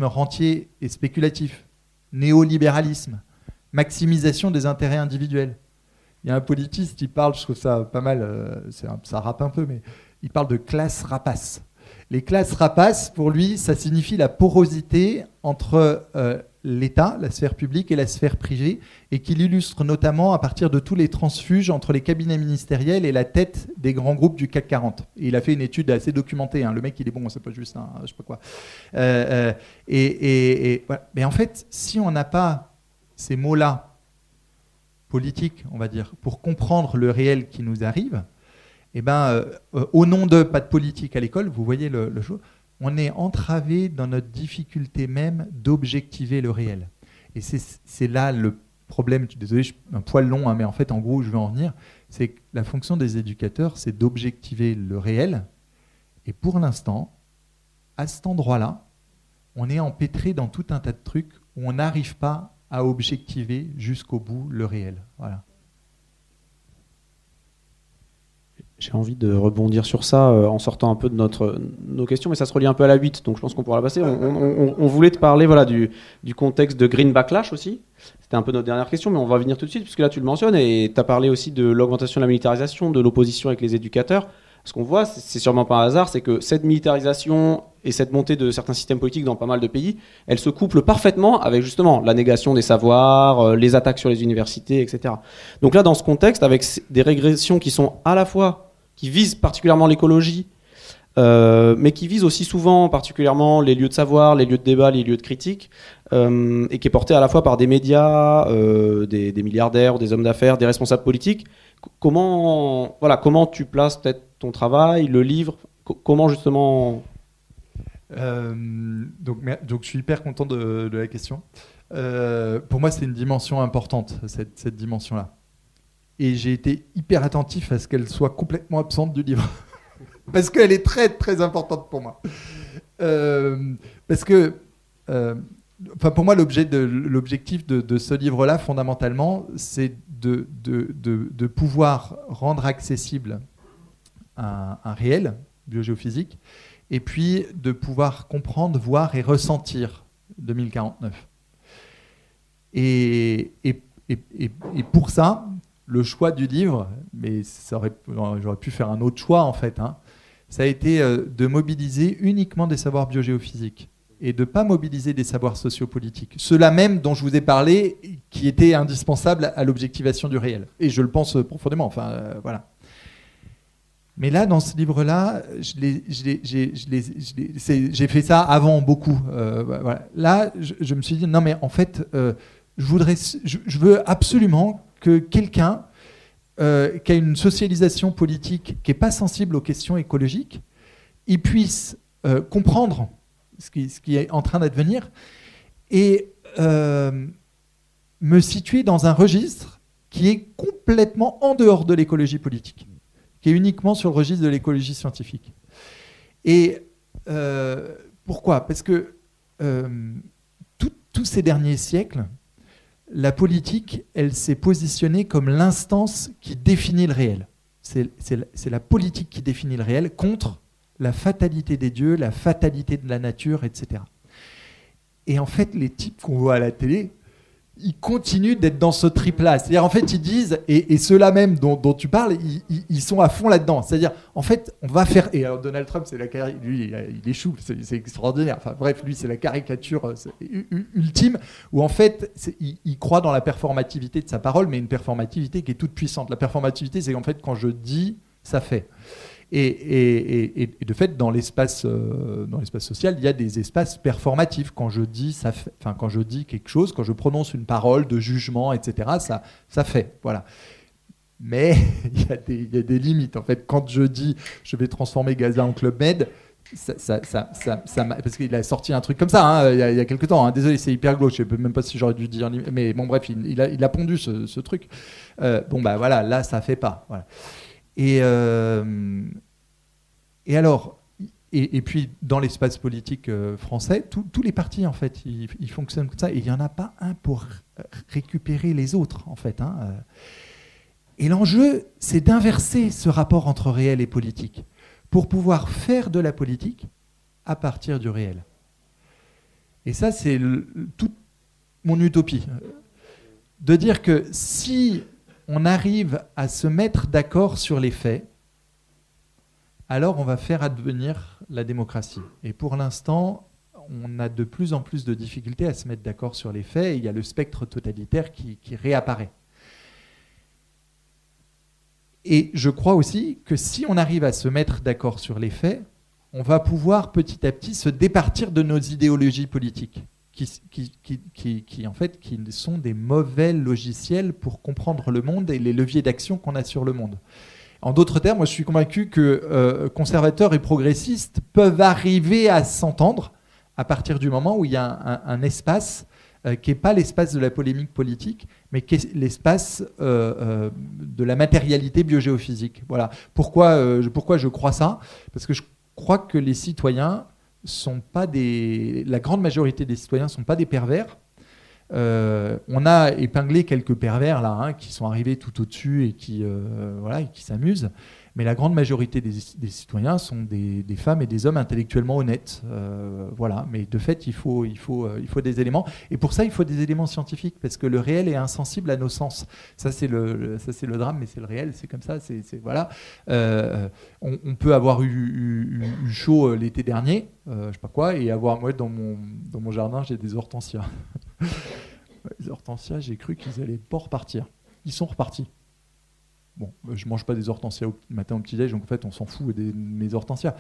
rentier et spéculatif, néolibéralisme, maximisation des intérêts individuels. Il y a un politiste, il parle, je trouve ça pas mal, ça rappe un peu, mais il parle de classe rapace. Les classes rapaces, pour lui, ça signifie la porosité entre l'État, la sphère publique et la sphère privée, et qu'il illustre notamment à partir de tous les transfuges entre les cabinets ministériels et la tête des grands groupes du CAC 40. Et il a fait une étude assez documentée, hein. Le mec, il est bon, c'est pas juste je sais pas quoi. Voilà. Mais en fait, si on n'a pas ces mots-là, politiques, on va dire, pour comprendre le réel qui nous arrive, au nom de pas de politique à l'école, vous voyez le show, on est entravé dans notre difficulté même d'objectiver le réel. Et c'est là le problème. Désolé, je suis un poil long, hein, mais en fait, en gros, où je veux en venir, c'est que la fonction des éducateurs, c'est d'objectiver le réel. Et pour l'instant, à cet endroit-là, on est empêtré dans tout un tas de trucs où on n'arrive pas à objectiver jusqu'au bout le réel. Voilà. J'ai envie de rebondir sur ça en sortant un peu de nos questions, mais ça se relie un peu à la 8, donc je pense qu'on pourra la passer. On voulait te parler voilà, du contexte de Green Backlash aussi. C'était un peu notre dernière question, mais on va venir tout de suite, puisque là tu le mentionnes, et tu as parlé aussi de l'augmentation de la militarisation, de l'opposition avec les éducateurs. Ce qu'on voit, c'est sûrement pas un hasard, c'est que cette militarisation et cette montée de certains systèmes politiques dans pas mal de pays, elle se couple parfaitement avec justement la négation des savoirs, les attaques sur les universités, etc. Donc là, dans ce contexte, avec des régressions qui sont à la fois, qui visent particulièrement l'écologie, mais qui visent aussi souvent particulièrement les lieux de savoir, les lieux de débat, les lieux de critique, et qui est portée à la fois par des médias, des milliardaires, des hommes d'affaires, des responsables politiques. Comment tu places peut-être ton travail, le livre, comment justement... Donc je suis hyper content de la question. Pour moi, c'est une dimension importante, cette dimension-là. Et j'ai été hyper attentif à ce qu'elle soit complètement absente du livre. Parce qu'elle est très, très importante pour moi. Parce que, pour moi, l'objectif de ce livre-là, fondamentalement, c'est de pouvoir rendre accessible un réel biogéophysique, et puis de pouvoir comprendre, voir et ressentir 2049. Et pour ça, le choix du livre, mais j'aurais pu faire un autre choix en fait, hein, ça a été de mobiliser uniquement des savoirs biogéophysiques et de ne pas mobiliser des savoirs sociopolitiques. Ceux-là même dont je vous ai parlé, qui étaient indispensables à l'objectivation du réel. Et je le pense profondément, voilà. Mais là, dans ce livre-là, j'ai fait ça avant beaucoup. Voilà. Là, je me suis dit, non mais en fait, je veux absolument que quelqu'un qui a une socialisation politique qui n'est pas sensible aux questions écologiques, il puisse comprendre ce qui est en train d'advenir et me situer dans un registre qui est complètement en dehors de l'écologie politique, qui est uniquement sur le registre de l'écologie scientifique. Et pourquoi ? Parce que tous ces derniers siècles, la politique, elle s'est positionnée comme l'instance qui définit le réel. C'est la politique qui définit le réel contre la fatalité des dieux, la fatalité de la nature, etc. Et en fait, les types qu'on voit à la télé, ils continuent d'être dans ce trip-là. C'est-à-dire, en fait, ils disent, et ceux-là même dont tu parles, ils sont à fond là-dedans. C'est-à-dire, en fait, on va faire... Et alors, Donald Trump, lui, il échoue, c'est extraordinaire. Enfin, bref, lui, c'est la caricature ultime, où en fait, il croit dans la performativité de sa parole, mais une performativité qui est toute puissante. La performativité, c'est qu'en fait, quand je dis, ça fait. Et de fait, dans l'espace social, il y a des espaces performatifs. Quand je dis quand je dis quelque chose, quand je prononce une parole de jugement, etc., ça fait. Voilà. Mais il y a des limites. En fait, quand je dis je vais transformer Gaza en Club Med, parce qu'il a sorti un truc comme ça hein, il y a quelques temps. Hein. Désolé, c'est hyper glauque. Je ne sais même pas si j'aurais dû dire. Mais bon, bref, il a pondu ce truc. Voilà, là, ça fait pas. Voilà. Et alors, et puis dans l'espace politique français, tous les partis en fait, ils fonctionnent comme ça, et il n'y en a pas un pour récupérer les autres en fait. Hein. Et l'enjeu, c'est d'inverser ce rapport entre réel et politique pour pouvoir faire de la politique à partir du réel. Et ça, c'est toute mon utopie, de dire que si on arrive à se mettre d'accord sur les faits, alors on va faire advenir la démocratie. Et pour l'instant, on a de plus en plus de difficultés à se mettre d'accord sur les faits, et il y a le spectre totalitaire qui réapparaît. Et je crois aussi que si on arrive à se mettre d'accord sur les faits, on va pouvoir petit à petit se départir de nos idéologies politiques, qui en fait qui sont des mauvais logiciels pour comprendre le monde et les leviers d'action qu'on a sur le monde. En d'autres termes, moi je suis convaincu que conservateurs et progressistes peuvent arriver à s'entendre à partir du moment où il y a un espace qui n'est pas l'espace de la polémique politique, mais qui est l'espace de la matérialité biogéophysique. Voilà. Pourquoi je crois ça ? Parce que je crois que les citoyens la grande majorité des citoyens ne sont pas des pervers. On a épinglé quelques pervers là, qui sont arrivés tout au-dessus et qui s'amusent. Mais la grande majorité des citoyens sont des femmes et des hommes intellectuellement honnêtes. Voilà. Mais de fait, il faut des éléments. Et pour ça, il faut des éléments scientifiques, parce que le réel est insensible à nos sens. Ça, c'est le drame, mais c'est le réel. C'est comme ça. Voilà. On peut avoir eu chaud l'été dernier, je sais pas quoi, et moi, dans mon jardin, j'ai des hortensias. Les hortensias, j'ai cru qu'ils allaient pas repartir. Ils sont repartis. Bon, je mange pas des hortensias au matin au petit-déj, donc en fait, on s'en fout de mes hortensias.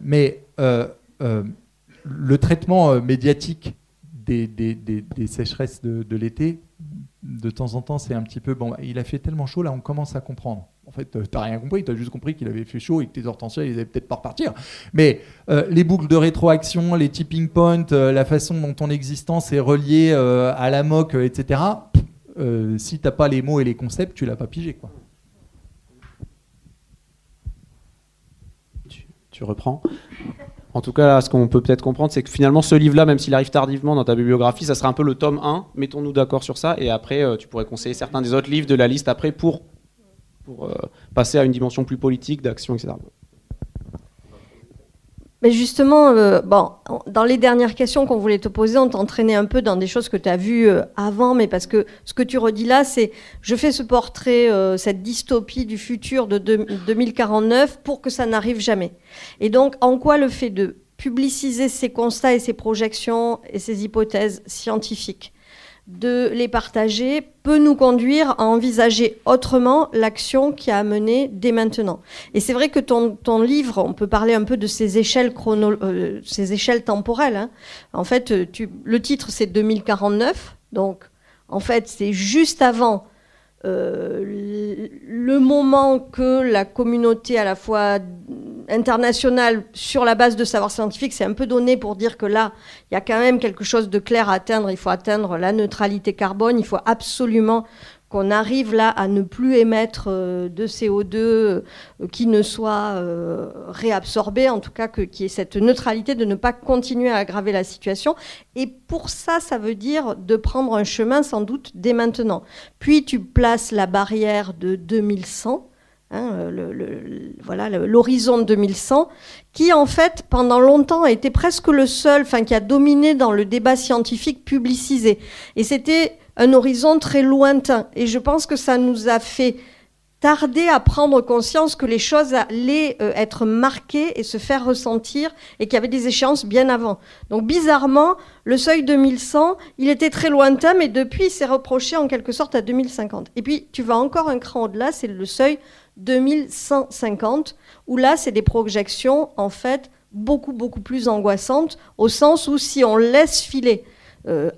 Mais le traitement médiatique des sécheresses de l'été, de temps en temps, c'est un petit peu... Bon, il a fait tellement chaud, là, on commence à comprendre. En fait, t'as rien compris, t'as juste compris qu'il avait fait chaud et que tes hortensias, ils allaient peut-être pas repartir. Mais les boucles de rétroaction, les tipping points, la façon dont ton existence est reliée à la moque, etc., si t'as pas les mots et les concepts, tu l'as pas pigé, quoi. Tu reprends. En tout cas, là, ce qu'on peut peut-être comprendre, c'est que finalement, ce livre-là, même s'il arrive tardivement dans ta bibliographie, ça sera un peu le tome 1. Mettons-nous d'accord sur ça. Et après, tu pourrais conseiller certains des autres livres de la liste après pour passer à une dimension plus politique, d'action, etc. Mais justement, dans les dernières questions qu'on voulait te poser, on t'entraînait un peu dans des choses que tu as vues avant, mais parce que ce que tu redis là, c'est je fais ce portrait, cette dystopie du futur de 2049 pour que ça n'arrive jamais. Et donc, en quoi le fait de publiciser ces constats et ces projections et ces hypothèses scientifiques, de les partager, peut nous conduire à envisager autrement l'action qui a amené dès maintenant. Et c'est vrai que ton livre, on peut parler un peu de ces échelles, ces échelles temporelles. Hein. En fait, le titre, c'est 2049. Donc, en fait, c'est juste avant le moment que la communauté à la fois internationale, sur la base de savoir scientifique, c'est un peu donné pour dire que là, il y a quand même quelque chose de clair à atteindre. Il faut atteindre la neutralité carbone. Il faut absolument qu'on arrive là à ne plus émettre de CO2 qui ne soit réabsorbé, en tout cas qu'il y ait cette neutralité, de ne pas continuer à aggraver la situation. Et pour ça, ça veut dire de prendre un chemin sans doute dès maintenant. Puis tu places la barrière de 2100, hein, l'horizon de 2100, qui en fait pendant longtemps a été presque le seul, qui a dominé dans le débat scientifique publicisé. Et c'était un horizon très lointain. Et je pense que ça nous a fait tarder à prendre conscience que les choses allaient être marquées et se faire ressentir et qu'il y avait des échéances bien avant. Donc bizarrement, le seuil 2100, il était très lointain, mais depuis, il s'est reproché en quelque sorte à 2050. Et puis, tu vas encore un cran au-delà, c'est le seuil 2150, où là, c'est des projections, en fait, beaucoup, beaucoup plus angoissantes, au sens où si on laisse filer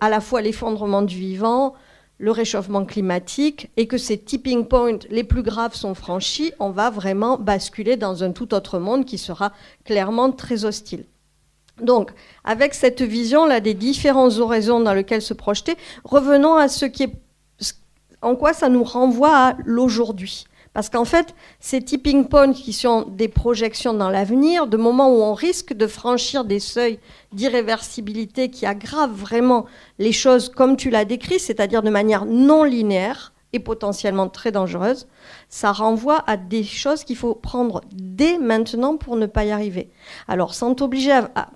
à la fois l'effondrement du vivant, le réchauffement climatique, et que ces tipping points les plus graves sont franchis, on va vraiment basculer dans un tout autre monde qui sera clairement très hostile. Donc, avec cette vision-là des différents horizons dans lesquels se projeter, revenons à en quoi ça nous renvoie à l'aujourd'hui. Parce qu'en fait, ces tipping points qui sont des projections dans l'avenir, de moments où on risque de franchir des seuils d'irréversibilité qui aggravent vraiment les choses comme tu l'as décrit, c'est-à-dire de manière non linéaire et potentiellement très dangereuse, ça renvoie à des choses qu'il faut prendre dès maintenant pour ne pas y arriver. Alors, sans t'obliger à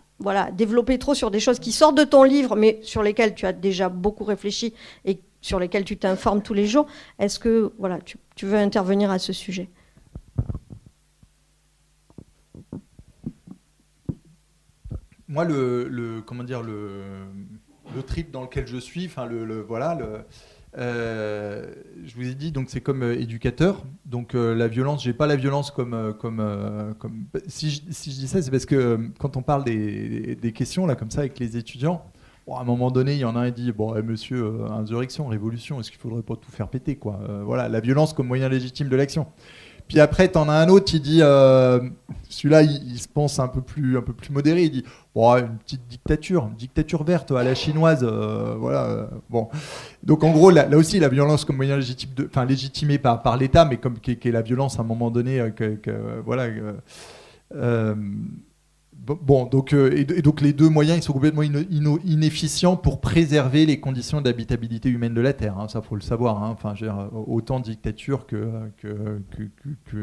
développer trop sur des choses qui sortent de ton livre, mais sur lesquelles tu as déjà beaucoup réfléchi et sur lesquels tu t'informes tous les jours. Est-ce que tu veux intervenir à ce sujet ? Moi, le trip dans lequel je suis, je vous ai dit, donc c'est comme éducateur. Donc la violence, j'ai pas la violence comme si je dis ça, c'est parce que quand on parle des questions là comme ça avec les étudiants. Bon, à un moment donné, il y en a un qui dit monsieur, insurrection, révolution, est-ce qu'il ne faudrait pas tout faire péter, quoi ? La violence comme moyen légitime de l'action. Puis après, t'en as un autre qui dit, celui-là, il se pense un peu plus modéré. Il dit, bon, une dictature verte à la chinoise, voilà. Bon, donc en gros, là aussi, la violence comme moyen légitimé par l'État, mais comme qui est la violence à un moment donné, voilà. Bon, donc les deux moyens, ils sont complètement inefficients pour préserver les conditions d'habitabilité humaine de la Terre. Hein, ça, faut le savoir. Hein. Enfin, autant dictature que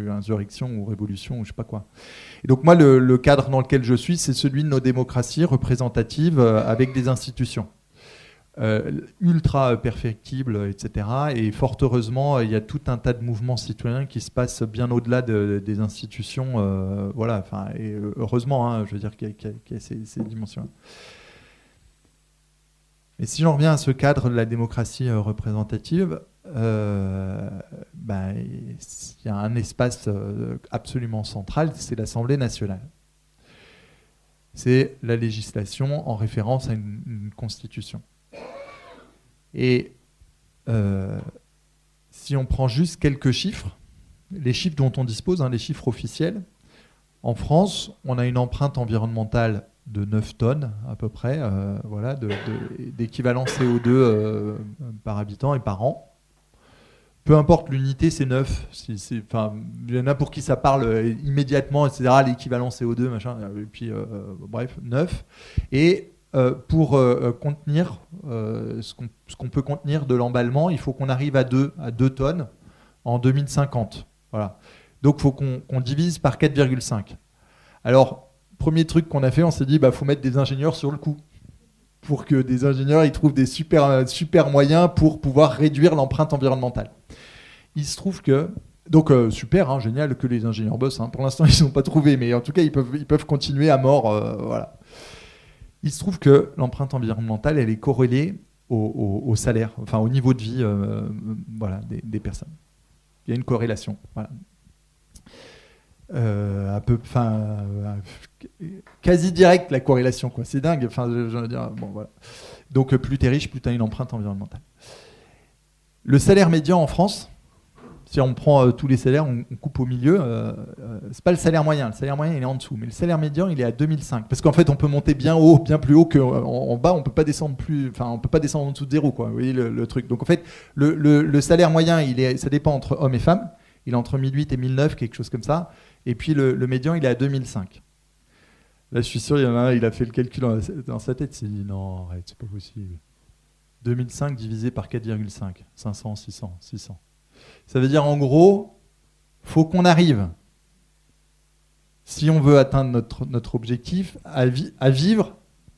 insurrection ou révolution ou je sais pas quoi. Et donc moi, le cadre dans lequel je suis, c'est celui de nos démocraties représentatives avec des institutions ultra perfectibles, etc. Et fort heureusement, il y a tout un tas de mouvements citoyens qui se passent bien au-delà des institutions. Voilà, enfin, et heureusement, hein, je veux dire qu'il y a ces dimensions. Et si j'en reviens à ce cadre de la démocratie représentative, il y a un espace absolument central, c'est l'Assemblée nationale. C'est la législation en référence à une constitution. Et si on prend juste quelques chiffres, les chiffres dont on dispose, hein, les chiffres officiels, en France, on a une empreinte environnementale de 9 tonnes à peu près, voilà, d'équivalent CO2 par habitant et par an. Peu importe l'unité, c'est 9. Il y en a pour qui ça parle immédiatement, etc. L'équivalent CO2, machin, et puis bref, 9. Et pour contenir ce qu'on peut contenir de l'emballement, il faut qu'on arrive à 2 tonnes en 2050. Voilà. Donc il faut qu'on divise par 4,5. Alors, premier truc qu'on a fait, on s'est dit, faut mettre des ingénieurs sur le coup. Pour que des ingénieurs ils trouvent des super moyens pour pouvoir réduire l'empreinte environnementale. Il se trouve que... Donc super, hein, génial que les ingénieurs bossent. Hein. Pour l'instant, ils n'ont pas trouvé, mais en tout cas, ils peuvent continuer à mort. Voilà. Il se trouve que l'empreinte environnementale, elle est corrélée au salaire, enfin au niveau de vie voilà, des personnes. Il y a une corrélation. Voilà. Quasi direct la corrélation, quoi. C'est dingue. Enfin, je veux dire, bon, voilà. Donc plus t'es riche, plus t'as une empreinte environnementale. Le salaire médian en France, si on prend tous les salaires, on coupe au milieu, c'est pas le salaire moyen. Le salaire moyen, il est en dessous. Mais le salaire médian, il est à 2005. Parce qu'en fait, on peut monter bien haut, bien plus haut qu'en bas. On peut pas descendre on peut pas descendre en dessous de zéro, quoi. Vous voyez le truc. Donc en fait, le salaire moyen, ça dépend entre hommes et femmes. Il est entre 1008 et 1009, quelque chose comme ça. Et puis le médian, il est à 2005. Là, je suis sûr, il y en a un, il a fait le calcul dans sa tête. Il s'est dit, non, arrête, c'est pas possible. 2005 divisé par 4,5. 500, 600, 600. Ça veut dire, en gros, faut qu'on arrive, si on veut atteindre notre objectif, à vivre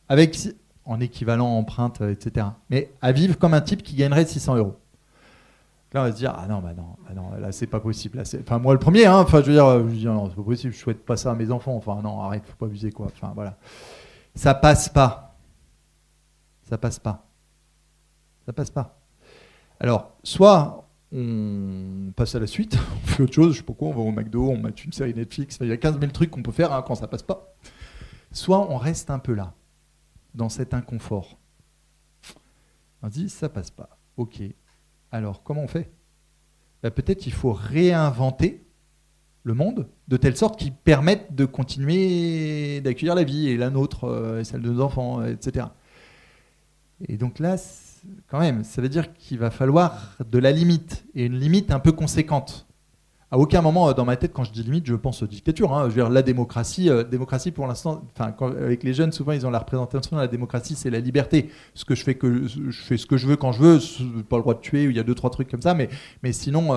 avec, en équivalent empreinte, etc. Mais à vivre comme un type qui gagnerait 600 €. Là, on va se dire, non, là, c'est pas possible. Là, enfin, moi, le premier, hein, je veux dire, non, c'est pas possible, je souhaite pas ça à mes enfants. Enfin, non, arrête, faut pas abuser, quoi. Enfin, voilà. Ça passe pas. Ça passe pas. Ça passe pas. Alors, soit on passe à la suite, on fait autre chose, je sais pas quoi, on va au McDo, on mate une série Netflix, il y a 15 000 trucs qu'on peut faire hein, quand ça passe pas. Soit on reste un peu là, dans cet inconfort. On se dit, ça passe pas. Ok. Alors, comment on fait ? Peut-être il faut réinventer le monde de telle sorte qu'il permette de continuer d'accueillir la vie, et la nôtre, et celle de nos enfants, etc. Et donc là, quand même, ça veut dire qu'il va falloir de la limite, et une limite un peu conséquente. À aucun moment, dans ma tête, quand je dis limite, je pense aux dictatures. Hein. Je veux dire, la démocratie pour l'instant, avec les jeunes, souvent, ils ont la représentation de la démocratie, c'est la liberté. Je fais ce que je veux quand je veux, pas le droit de tuer, il y a 2-3 trucs comme ça, mais sinon,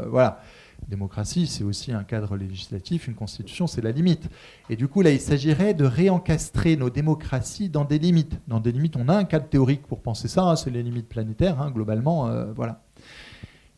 voilà. Démocratie, c'est aussi un cadre législatif, une constitution, c'est la limite. Et du coup, là, il s'agirait de réencastrer nos démocraties dans des limites. Dans des limites, on a un cadre théorique pour penser ça, hein, c'est les limites planétaires, hein, globalement, voilà.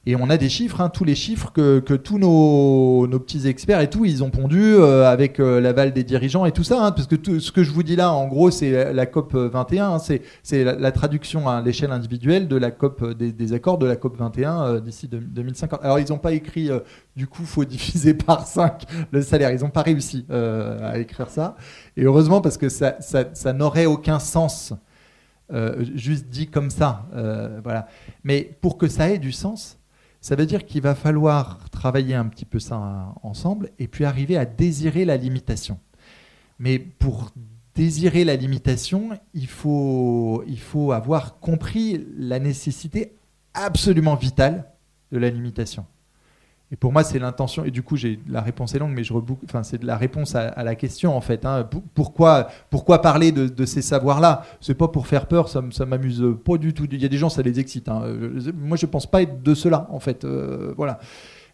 Et on a des chiffres, hein, tous les chiffres que tous nos petits experts et tout, ils ont pondu avec l'aval des dirigeants et tout ça, hein, parce que tout ce que je vous dis là, en gros, c'est la COP 21, hein, c'est la traduction à l'échelle individuelle de la COP des accords de la COP 21 d'ici 2050. Alors ils n'ont pas écrit, du coup, faut diviser par 5 le salaire. Ils n'ont pas réussi à écrire ça. Et heureusement, parce que ça n'aurait aucun sens, juste dit comme ça, voilà. Mais pour que ça ait du sens, ça veut dire qu'il va falloir travailler un petit peu ça ensemble et puis arriver à désirer la limitation. Mais pour désirer la limitation, il faut avoir compris la nécessité absolument vitale de la limitation. Et pour moi, c'est l'intention. Et du coup, la réponse est longue, mais c'est de la réponse à la question, en fait. Hein. Pourquoi parler de ces savoirs-là ? C'est pas pour faire peur, ça m'amuse pas du tout. Il y a des gens, ça les excite. Hein. Moi, je pense pas être de cela, en fait. Voilà.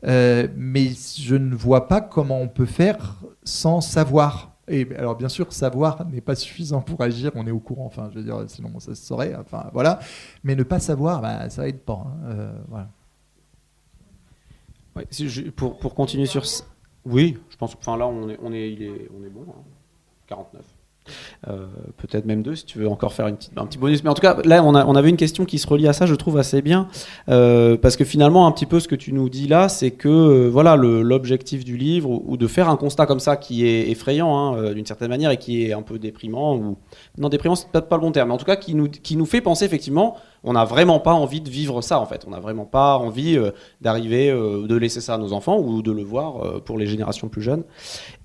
Mais je ne vois pas comment on peut faire sans savoir. Et alors, bien sûr, savoir n'est pas suffisant pour agir. On est au courant. Enfin, je veux dire, sinon ça se saurait. Enfin, voilà. Mais ne pas savoir, ça aide pas. Hein. Voilà. Ouais, pour continuer sur... Oui, je pense que là, on est bon, hein. 49. Peut-être même 2 si tu veux encore faire un petit bonus, mais en tout cas là on avait une question qui se relie à ça, je trouve assez bien, parce que finalement un petit peu ce que tu nous dis là, c'est que voilà, l'objectif du livre, ou de faire un constat comme ça qui est effrayant, hein, d'une certaine manière, et qui est un peu déprimant, ou non, déprimant c'est peut-être pas le bon terme, mais en tout cas qui nous fait penser effectivement, on n'a vraiment pas envie de vivre ça, en fait, on n'a vraiment pas envie d'arriver, de laisser ça à nos enfants, ou de le voir pour les générations plus jeunes,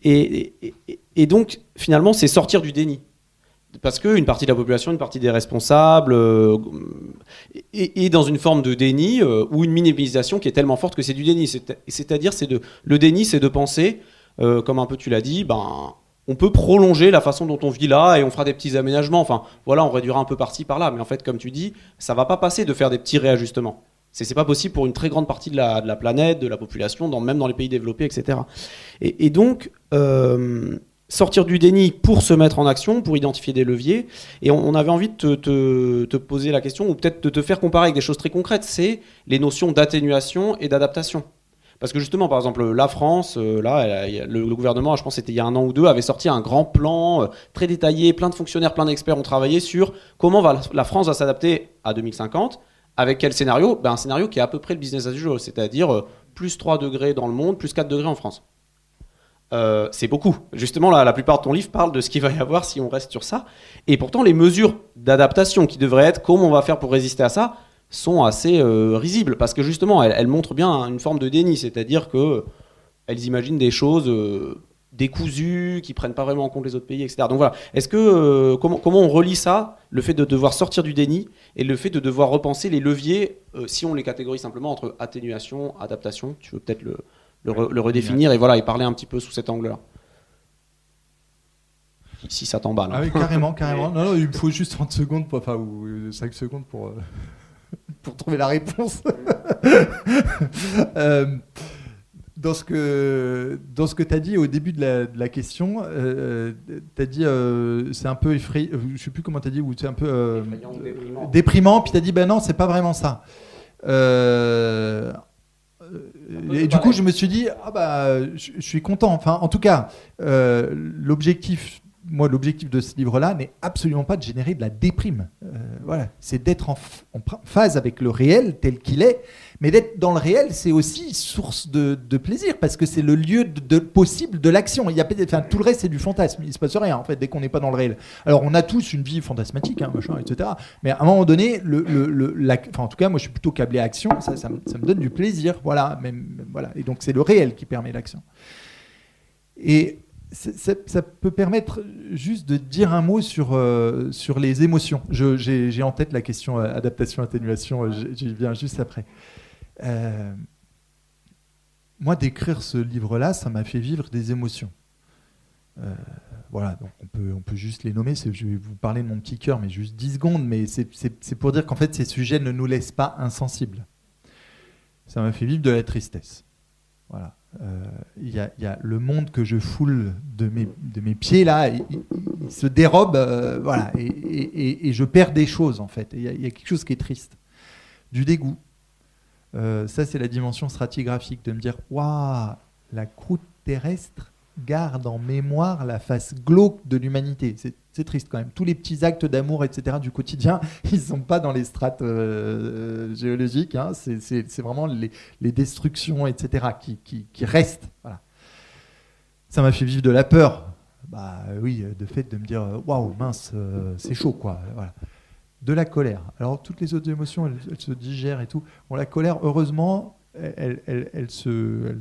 et donc finalement c'est sortir du déni. Parce qu'une partie de la population, une partie des responsables est dans une forme de déni ou une minimisation qui est tellement forte que c'est du déni. C'est-à-dire, le déni, c'est de penser, comme un peu tu l'as dit, on peut prolonger la façon dont on vit là et on fera des petits aménagements. Enfin, voilà, on réduira un peu par-ci, par-là. Mais en fait, comme tu dis, ça ne va pas passer de faire des petits réajustements. C'est pas possible pour une très grande partie de la planète, de la population, même dans les pays développés, etc. Et donc... sortir du déni pour se mettre en action, pour identifier des leviers. Et on avait envie de te poser la question, ou peut-être de te faire comparer avec des choses très concrètes, c'est les notions d'atténuation et d'adaptation. Parce que justement, par exemple, la France, le gouvernement, je pense que c'était il y a 1 an ou 2, avait sorti un grand plan très détaillé, plein de fonctionnaires, plein d'experts ont travaillé sur comment la France va s'adapter à 2050, avec quel scénario ? Un scénario qui est à peu près le business as usual, c'est-à-dire plus 3 degrés dans le monde, plus 4 degrés en France. C'est beaucoup. Justement, la plupart de ton livre parle de ce qu'il va y avoir si on reste sur ça. Et pourtant, les mesures d'adaptation qui devraient être comment on va faire pour résister à ça sont assez risibles. Parce que justement, elles montrent bien une forme de déni. C'est-à-dire qu'elles imaginent des choses décousues, qui ne prennent pas vraiment en compte les autres pays, etc. Donc voilà. Est-ce que, comment on relie ça, le fait de devoir sortir du déni et le fait de devoir repenser les leviers, si on les catégorise simplement entre atténuation, adaptation ? Tu veux peut-être le redéfinir et parler un petit peu sous cet angle-là. Si ça t'emballe. Ah oui, carrément. Non, il me faut juste 30 secondes, ou 5 secondes pour trouver la réponse. Dans ce que tu as dit au début de la question, tu as dit c'est un peu effrayant, je ne sais plus comment tu as dit, ou c'est un peu déprimant, puis tu as dit non, c'est pas vraiment ça. Et du coup, je me suis dit, je suis content. Enfin, en tout cas, l'objectif de ce livre-là n'est absolument pas de générer de la déprime. Voilà, c'est d'être en phase avec le réel tel qu'il est. Mais d'être dans le réel, c'est aussi source de plaisir, parce que c'est le lieu possible de l'action. Tout le reste, c'est du fantasme. Il ne se passe rien, en fait, dès qu'on n'est pas dans le réel. Alors, on a tous une vie fantasmatique, etc. Mais à un moment donné, en tout cas, moi, je suis plutôt câblé à action. Ça me donne du plaisir. Voilà, voilà. Et donc, c'est le réel qui permet l'action. Et ça peut permettre juste de dire un mot sur les émotions. J'ai en tête la question adaptation-atténuation. J'y viens juste après. Moi, d'écrire ce livre-là, ça m'a fait vivre des émotions. Voilà, donc on peut juste les nommer. Je vais vous parler de mon petit cœur, mais juste 10 secondes. Mais c'est pour dire qu'en fait, ces sujets ne nous laissent pas insensibles. Ça m'a fait vivre de la tristesse. Voilà. Il y a le monde que je foule de mes pieds là, il se dérobe, voilà, et je perds des choses en fait. Il y a quelque chose qui est triste, du dégoût. Ça, c'est la dimension stratigraphique, de me dire waouh, la croûte terrestre garde en mémoire la face glauque de l'humanité. C'est triste quand même. Tous les petits actes d'amour, etc., du quotidien, ils ne sont pas dans les strates géologiques. Hein. C'est vraiment les destructions, etc., qui restent. Voilà. Ça m'a fait vivre de la peur. Oui, de fait de me dire waouh, mince, c'est chaud, quoi. Voilà. De la colère. Alors, toutes les autres émotions, elles se digèrent et tout. Bon, la colère, heureusement, elle se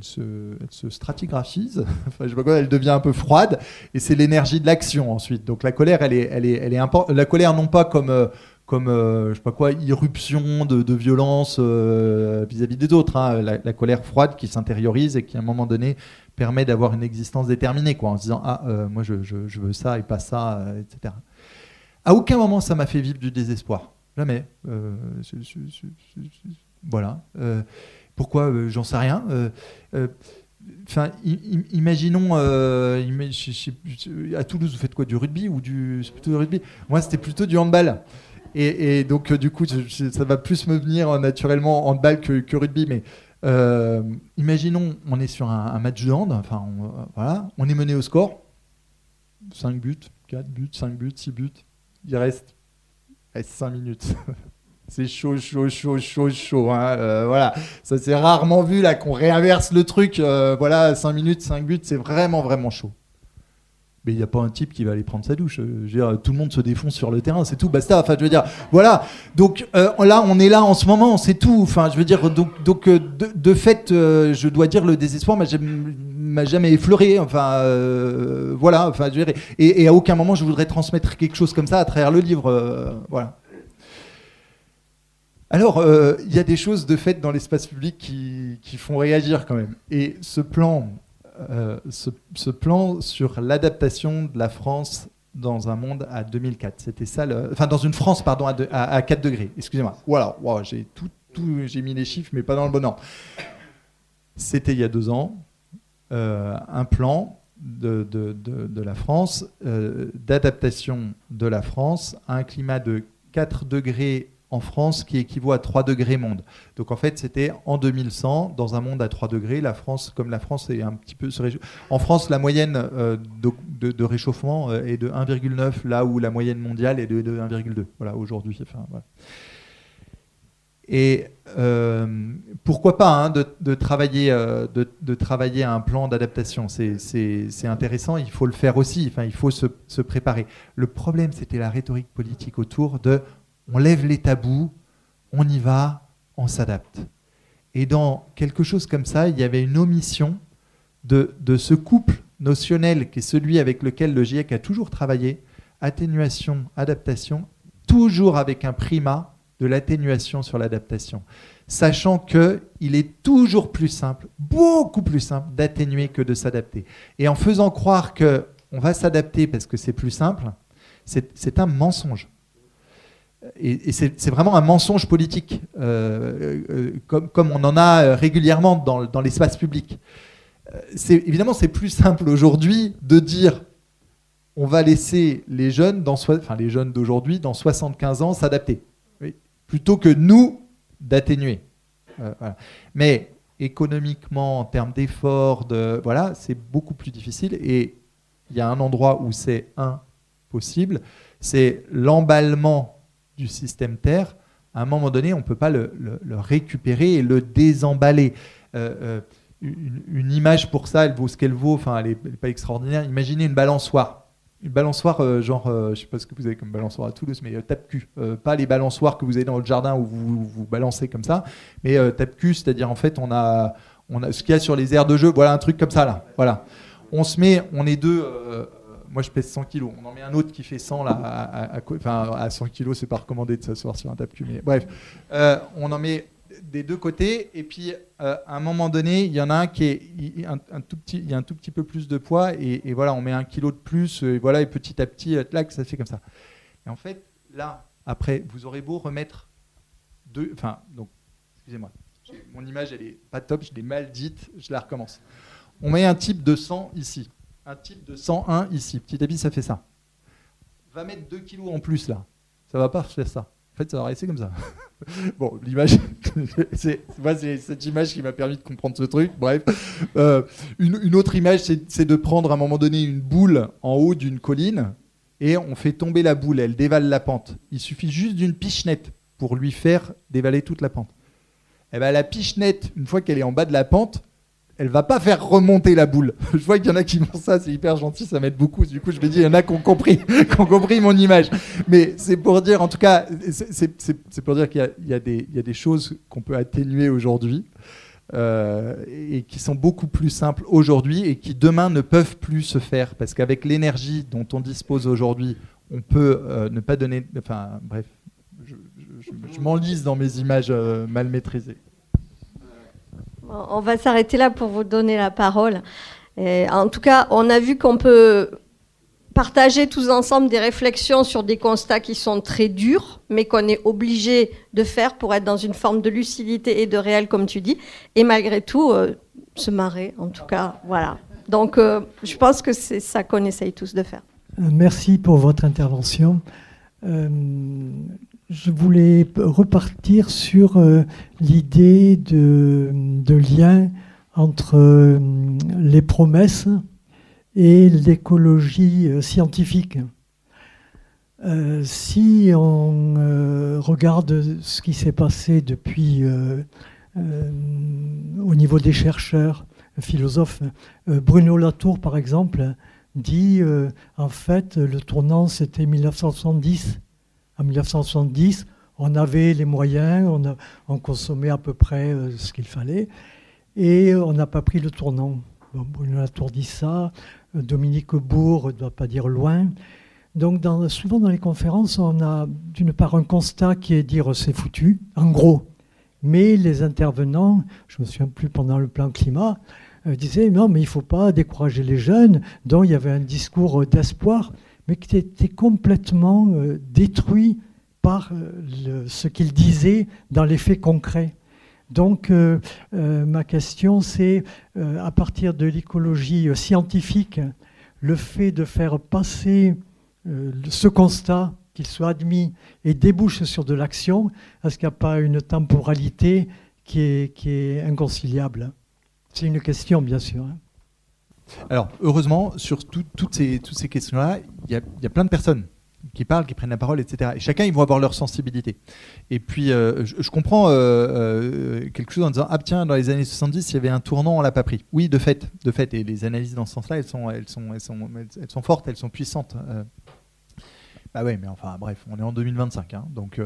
stratigraphise, enfin, je sais pas quoi, elle devient un peu froide, et c'est l'énergie de l'action ensuite. Donc la colère, elle est la colère non pas comme je sais pas quoi, irruption de violence vis-à-vis des autres, hein. La colère froide qui s'intériorise et qui à un moment donné permet d'avoir une existence déterminée, quoi, en se disant moi je veux ça et pas ça, etc. À aucun moment ça m'a fait vivre du désespoir, jamais. Voilà. Pourquoi j'en sais rien. Enfin, imaginons à Toulouse, vous faites quoi, du rugby ou c'est plutôt du rugby. Moi, c'était plutôt du handball. Et donc, du coup, ça va plus me venir naturellement handball que rugby. Mais imaginons, on est sur un match de hand. Enfin, voilà, on est mené au score. 5 buts, 4 buts, 5 buts, 6 buts. Il reste 5 minutes. C'est chaud, hein, voilà. Ça s'est rarement vu là qu'on réinverse le truc. Voilà, 5 minutes, 5 buts, c'est vraiment, vraiment chaud. Mais il n'y a pas un type qui va aller prendre sa douche. Je veux dire, tout le monde se défonce sur le terrain, c'est tout, basta. Enfin, je veux dire, voilà. Donc là, on est là en ce moment, c'est tout. Enfin, je veux dire, donc de fait, je dois dire, le désespoir m'a jamais effleuré. Enfin, voilà. Enfin, je veux dire, et à aucun moment je voudrais transmettre quelque chose comme ça à travers le livre. Voilà. Alors, il y a des choses de fait dans l'espace public qui font réagir quand même. Et ce plan sur l'adaptation de la France dans un monde à 2004, c'était ça, enfin dans une France pardon à 4 degrés. Excusez-moi. Voilà, wow, j'ai mis les chiffres, mais pas dans le bon ordre. C'était il y a 2 ans, un plan de la France, d'adaptation de la France à un climat de 4 degrés en France qui équivaut à 3 degrés monde. Donc en fait, c'était en 2100, dans un monde à 3 degrés, la France, comme la France est un petit peu... En France, la moyenne de réchauffement est de 1,9, là où la moyenne mondiale est de 1,2. Voilà, aujourd'hui. Enfin, voilà. Et pourquoi pas de travailler à un plan d'adaptation. C'est intéressant, il faut le faire aussi, enfin, il faut se préparer. Le problème, c'était la rhétorique politique autour de... On lève les tabous, on y va, on s'adapte. Et dans quelque chose comme ça, il y avait une omission de ce couple notionnel qui est celui avec lequel le GIEC a toujours travaillé, atténuation, adaptation, toujours avec un primat de l'atténuation sur l'adaptation, sachant qu'il est toujours plus simple, beaucoup plus simple d'atténuer que de s'adapter. Et en faisant croire qu'on va s'adapter parce que c'est plus simple, c'est un mensonge. Et c'est vraiment un mensonge politique, comme on en a régulièrement dans l'espace public. Évidemment, c'est plus simple aujourd'hui de dire on va laisser les jeunes, les jeunes d'aujourd'hui, dans 75 ans, s'adapter, oui, plutôt que nous d'atténuer. Voilà. Mais économiquement, en termes d'efforts, voilà, c'est beaucoup plus difficile. Et il y a un endroit où c'est impossible, c'est l'emballement du système Terre. À un moment donné, on ne peut pas le récupérer et le désemballer. Une image pour ça, elle vaut ce qu'elle vaut, enfin, elle n'est pas extraordinaire. Imaginez une balançoire. Une balançoire, je ne sais pas ce que vous avez comme balançoire à Toulouse, mais tape-cul. Pas les balançoires que vous avez dans votre jardin où vous balancez comme ça, mais tape-cul, c'est-à-dire en fait, on a ce qu'il y a sur les aires de jeu, voilà un truc comme ça là. Voilà. On est deux. Moi, je pèse 100 kilos. On en met un autre qui fait 100 là. À 100 kilos, c'est pas recommandé de s'asseoir sur un tape-cul, mais bref. On en met des deux côtés, et puis à un moment donné, il y en a un qui est il y a un tout petit peu plus de poids, et voilà, on met 1 kilo de plus, et voilà, et petit à petit, clac, ça fait comme ça. Et en fait, là, après, vous aurez beau remettre deux. Enfin, donc, excusez-moi. Mon image, elle est pas top, je l'ai mal dite, je la recommence. On met un type de 100 ici. Un type de 101 ici. Petit à petit, ça fait ça. Va mettre 2 kilos en plus là. Ça va pas faire ça. En fait, ça va rester comme ça. Bon, l'image, c'est cette image qui m'a permis de comprendre ce truc. Bref. Une autre image, c'est de prendre à un moment donné une boule en haut d'une colline et on fait tomber la boule. Elle dévale la pente. Il suffit juste d'une pichenette pour lui faire dévaler toute la pente. Et ben, la pichenette, une fois qu'elle est en bas de la pente, elle va pas faire remonter la boule. Je vois qu'il y en a qui font ça, c'est hyper gentil, ça m'aide beaucoup. Du coup, je me dis, il y en a qui ont compris mon image. Mais c'est pour dire, en tout cas, c'est pour dire qu'il y a des choses qu'on peut atténuer aujourd'hui. et qui sont beaucoup plus simples aujourd'hui et qui demain ne peuvent plus se faire parce qu'avec l'énergie dont on dispose aujourd'hui, on peut ne pas donner. Enfin, bref, je m'enlise dans mes images mal maîtrisées. On va s'arrêter là pour vous donner la parole. Et en tout cas, on a vu qu'on peut partager tous ensemble des réflexions sur des constats qui sont très durs, mais qu'on est obligé de faire pour être dans une forme de lucidité et de réel, comme tu dis, et malgré tout, se marrer, en tout cas, voilà. Donc, je pense que c'est ça qu'on essaye tous de faire. Merci pour votre intervention. Je voulais repartir sur l'idée de lien entre les promesses et l'écologie scientifique. Si on regarde ce qui s'est passé depuis au niveau des chercheurs, philosophes, Bruno Latour par exemple dit en fait le tournant c'était 1970. En 1970, on avait les moyens, on consommait à peu près ce qu'il fallait et on n'a pas pris le tournant. Bon, Bruno Latour dit ça, Dominique Bourg ne doit pas dire loin. Donc souvent dans les conférences, on a d'une part un constat qui est dire c'est foutu, en gros. Mais les intervenants, je ne me souviens plus pendant le plan climat, disaient non mais il ne faut pas décourager les jeunes, donc il y avait un discours d'espoir, mais qui était complètement détruit par ce qu'ils disaient dans les faits concrets. Donc ma question c'est, à partir de l'écologie scientifique, le fait de faire passer ce constat, qu'il soit admis et débouche sur de l'action, est-ce qu'il n'y a pas une temporalité qui est inconciliable? C'est une question, bien sûr. Alors, heureusement, sur toutes ces questions-là, il y a plein de personnes qui parlent, qui prennent la parole, etc. Et chacun, ils vont avoir leur sensibilité. Et puis, je comprends quelque chose en disant « Ah tiens, dans les années 70, il y avait un tournant, on ne l'a pas pris. » Oui, de fait. Et les analyses dans ce sens-là, elles sont fortes, elles sont puissantes. Bah ouais, mais enfin, bref, on est en 2025. Hein, donc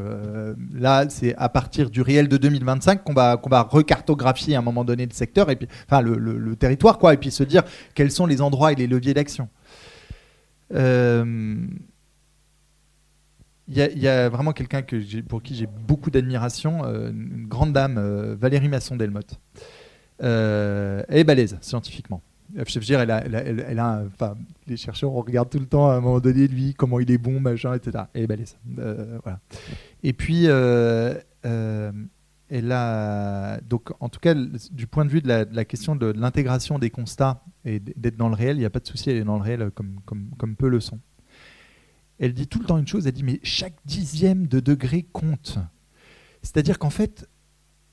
là, c'est à partir du réel de 2025 qu'on va recartographier à un moment donné le secteur, et puis, enfin le territoire, quoi, et puis se dire quels sont les endroits et les leviers d'action. Il y a vraiment quelqu'un pour qui j'ai beaucoup d'admiration, une grande dame, Valérie Masson-Delmotte. Elle est balèze scientifiquement. Je veux dire, enfin, les chercheurs, on regarde tout le temps à un moment donné lui, comment il est bon, machin, etc. Elle est balèze. Voilà. Et puis, elle a, donc, en tout cas, du point de vue de la question de l'intégration des constats et d'être dans le réel, il n'y a pas de souci, elle est dans le réel comme peu le sont. Elle dit tout le temps une chose, elle dit mais chaque dixième de degré compte. C'est-à-dire qu'en fait,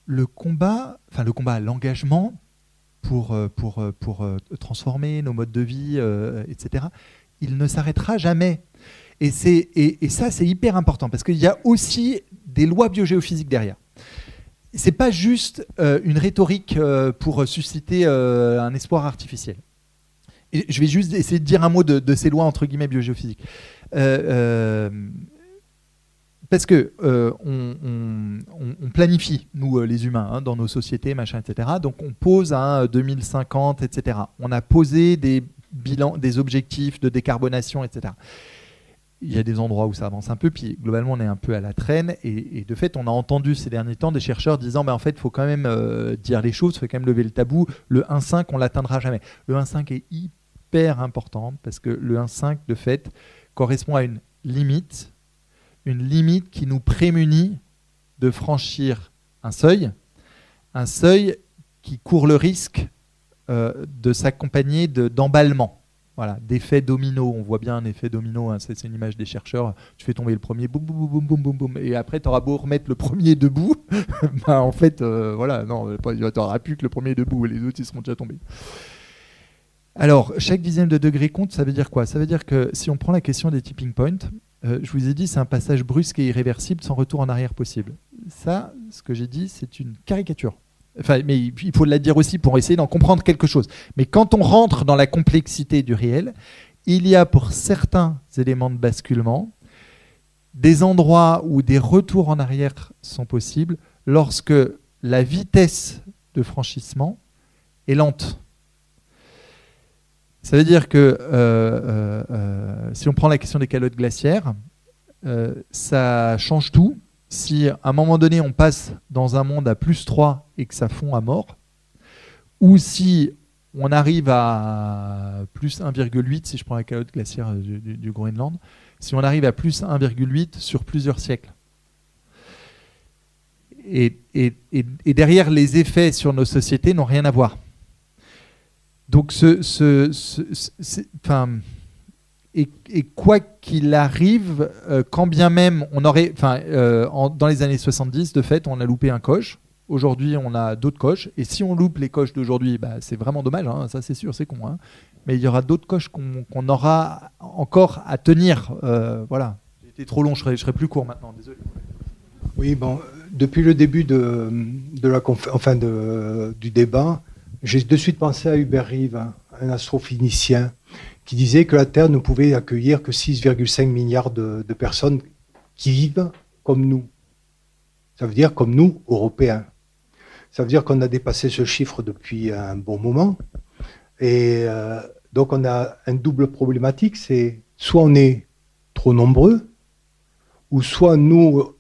l'engagement pour transformer nos modes de vie, etc., il ne s'arrêtera jamais. Et ça, c'est hyper important, parce qu'il y a aussi des lois biogéophysiques derrière. Ce n'est pas juste une rhétorique pour susciter un espoir artificiel. Et je vais juste essayer de dire un mot de ces lois, entre guillemets, biogéophysiques. Parce que on planifie, nous les humains, hein, dans nos sociétés, machin, etc. Donc on pose un 2050, etc. On a posé des bilans, des objectifs de décarbonation, etc. Il y a des endroits où ça avance un peu, puis globalement on est un peu à la traîne. Et de fait, on a entendu ces derniers temps des chercheurs disant, en fait, il faut quand même dire les choses, il faut quand même lever le tabou. Le 1,5, on l'atteindra jamais. Le 1,5 est hyper important parce que le 1,5, de fait, correspond à une limite qui nous prémunit de franchir un seuil qui court le risque de s'accompagner d'emballement, voilà, d'effet domino. On voit bien un effet domino, hein, c'est une image des chercheurs, tu fais tomber le premier, boum, boum, boum, boum, boum, boum, et après tu auras beau remettre le premier debout, en fait, voilà, non, tu n'auras plus que le premier debout, et les autres ils seront déjà tombés. Alors, chaque dixième de degré compte, ça veut dire quoi? Ça veut dire que si on prend la question des tipping points, je vous ai dit, c'est un passage brusque et irréversible sans retour en arrière possible. Ça, ce que j'ai dit, c'est une caricature. Enfin, mais il faut la dire aussi pour essayer d'en comprendre quelque chose. Mais quand on rentre dans la complexité du réel, il y a pour certains éléments de basculement des endroits où des retours en arrière sont possibles lorsque la vitesse de franchissement est lente. Ça veut dire que si on prend la question des calottes glaciaires, ça change tout. Si à un moment donné on passe dans un monde à +3 et que ça fond à mort, ou si on arrive à +1,8, si je prends la calotte glaciaire du Groenland, si on arrive à +1,8 sur plusieurs siècles. Et derrière, les effets sur nos sociétés n'ont rien à voir. Donc, et quoi qu'il arrive, quand bien même on aurait, dans les années 70, de fait, on a loupé un coche. Aujourd'hui, on a d'autres coches. Et si on loupe les coches d'aujourd'hui, c'est vraiment dommage. Hein, ça, c'est sûr, c'est con. Hein. Mais il y aura d'autres coches qu'on aura encore à tenir. Voilà. J'ai été trop long, je serai plus court maintenant. Désolé. Oui, bon, depuis le début du débat, j'ai de suite pensé à Hubert Reeves, un astrophysicien, qui disait que la Terre ne pouvait accueillir que 6,5 milliards de personnes qui vivent comme nous. Ça veut dire comme nous, Européens. Ça veut dire qu'on a dépassé ce chiffre depuis un bon moment. Et donc on a une double problématique, c'est soit on est trop nombreux, ou soit nous,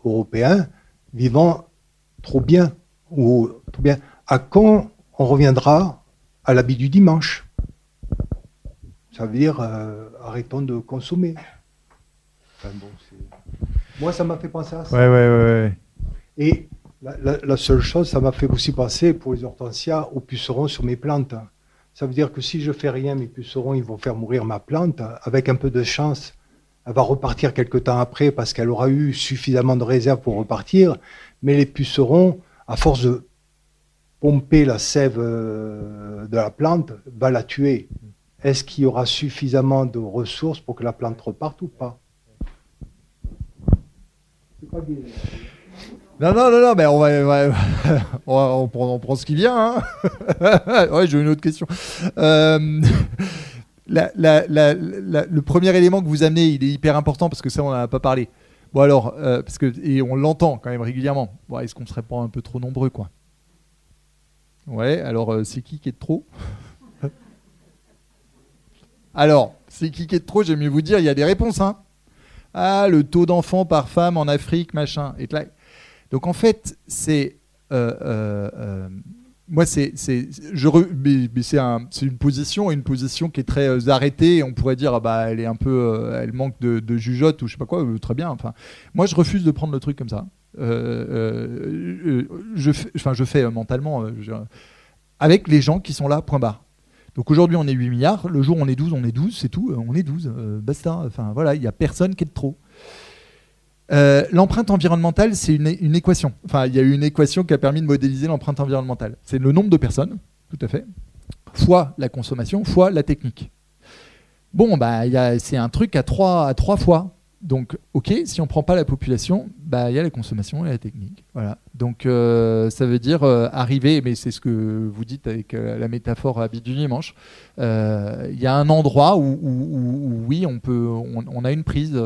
Européens, vivons trop bien. Ou trop bien. À quand on reviendra à l'habit du dimanche? Ça veut dire arrêtons de consommer. Moi, ça m'a fait penser à ça. Ouais. Et la seule chose, ça m'a fait aussi penser pour les hortensias aux pucerons sur mes plantes. Ça veut dire que si je fais rien, mes pucerons, ils vont faire mourir ma plante. Avec un peu de chance, elle va repartir quelque temps après parce qu'elle aura eu suffisamment de réserve pour repartir. Mais les pucerons, à force de pomper la sève de la plante, va la tuer. Est-ce qu'il y aura suffisamment de ressources pour que la plante reparte ou pas? Non, mais on prend ce qui vient. Hein. Ouais, j'ai une autre question. Le premier élément que vous amenez, il est hyper important parce que ça, on n'en a pas parlé. Bon alors, et on l'entend quand même régulièrement. Bon, est-ce qu'on serait pas un peu trop nombreux, quoi? Ouais, alors c'est qui est de trop? Alors, c'est qui est de trop? J'aime mieux vous dire, il y a des réponses. Hein. Ah, le taux d'enfants par femme en Afrique, machin. Et là, donc en fait, c'est moi, c'est une position qui est très arrêtée. On pourrait dire, elle est un peu, elle manque de jugeote ou je sais pas quoi. Très bien. Enfin, moi, je refuse de prendre le truc comme ça. Je fais mentalement avec les gens qui sont là. Point barre. Donc aujourd'hui, on est 8 milliards. Le jour où on est 12, c'est tout. On est 12. Basta. Enfin voilà, il n'y a personne qui est de trop. L'empreinte environnementale, c'est une équation. Enfin, il y a eu une équation qui a permis de modéliser l'empreinte environnementale. C'est le nombre de personnes, tout à fait, fois la consommation, fois la technique. Bon, c'est un truc à trois fois. Donc, ok, si on ne prend pas la population, il y a la consommation et la technique. Voilà. Donc, ça veut dire arriver, mais c'est ce que vous dites avec la métaphore habit du dimanche. Il y a un endroit où oui, on a une prise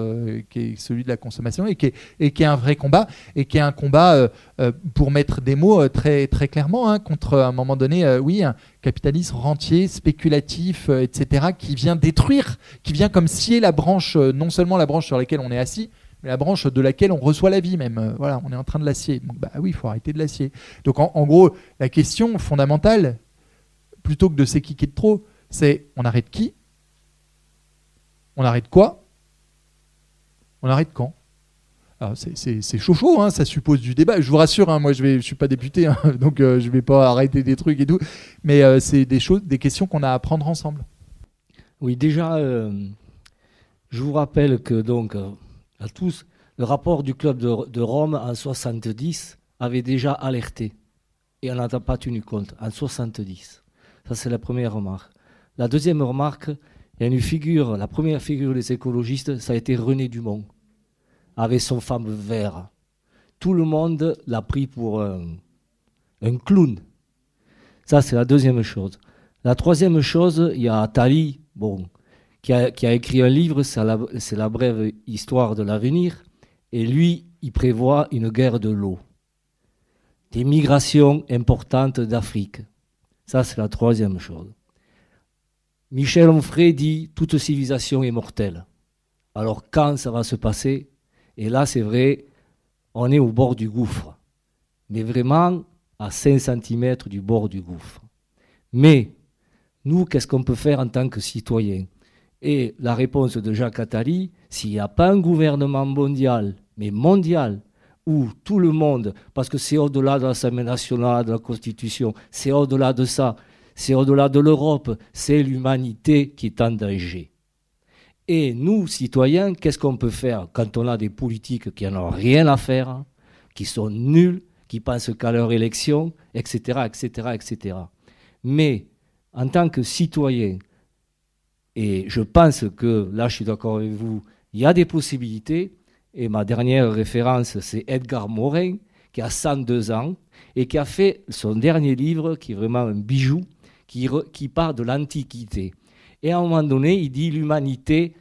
qui est celui de la consommation et qui est un vrai combat et qui est un combat, pour mettre des mots très, très clairement, hein, contre à un moment donné, un capitalisme rentier, spéculatif, etc., qui vient détruire, qui vient comme scier la branche, non seulement la branche sur laquelle on est assis, mais la branche de laquelle on reçoit la vie même. Voilà, on est en train de l'acier. Donc oui, il faut arrêter de l'acier. Donc en gros, la question fondamentale, plutôt que de c'est qui est de trop, c'est on arrête qui? On arrête quoi? On arrête quand? Alors c'est chaud, hein, ça suppose du débat. Je vous rassure, hein, moi je suis pas député, hein, donc je vais pas arrêter des trucs et tout. Mais c'est des questions qu'on a à prendre ensemble. Oui, déjà, je vous rappelle que donc à tous, le rapport du club de Rome en 70 avait déjà alerté et on n'en a pas tenu compte en 70. Ça c'est la première remarque. La deuxième remarque, il y a une figure, la première figure des écologistes, ça a été René Dumont, avec son fameux verre. Tout le monde l'a pris pour un clown. Ça, c'est la deuxième chose. La troisième chose, il y a Attali, qui a écrit un livre, c'est la brève histoire de l'avenir, et lui, il prévoit une guerre de l'eau. des migrations importantes d'Afrique. Ça, c'est la troisième chose. Michel Onfray dit « toute civilisation est mortelle ». Alors quand ça va se passer? Et là, c'est vrai, on est au bord du gouffre. Mais vraiment à 5 cm du bord du gouffre. Mais nous, qu'est-ce qu'on peut faire en tant que citoyens? Et la réponse de Jacques Attali, s'il n'y a pas un gouvernement mondial, mais mondial, où tout le monde, parce que c'est au-delà de l'Assemblée nationale, de la Constitution, c'est au-delà de ça, c'est au-delà de l'Europe, c'est l'humanité qui est en danger. Et nous, citoyens, qu'est-ce qu'on peut faire quand on a des politiques qui n'en ont rien à faire, qui sont nuls, qui pensent qu'à leur élection, etc., etc., etc. Mais en tant que citoyen, et je pense que, là je suis d'accord avec vous, il y a des possibilités, et ma dernière référence c'est Edgar Morin, qui a 102 ans, et qui a fait son dernier livre, qui est vraiment un bijou, qui part de l'Antiquité. Et à un moment donné, il dit l'humanité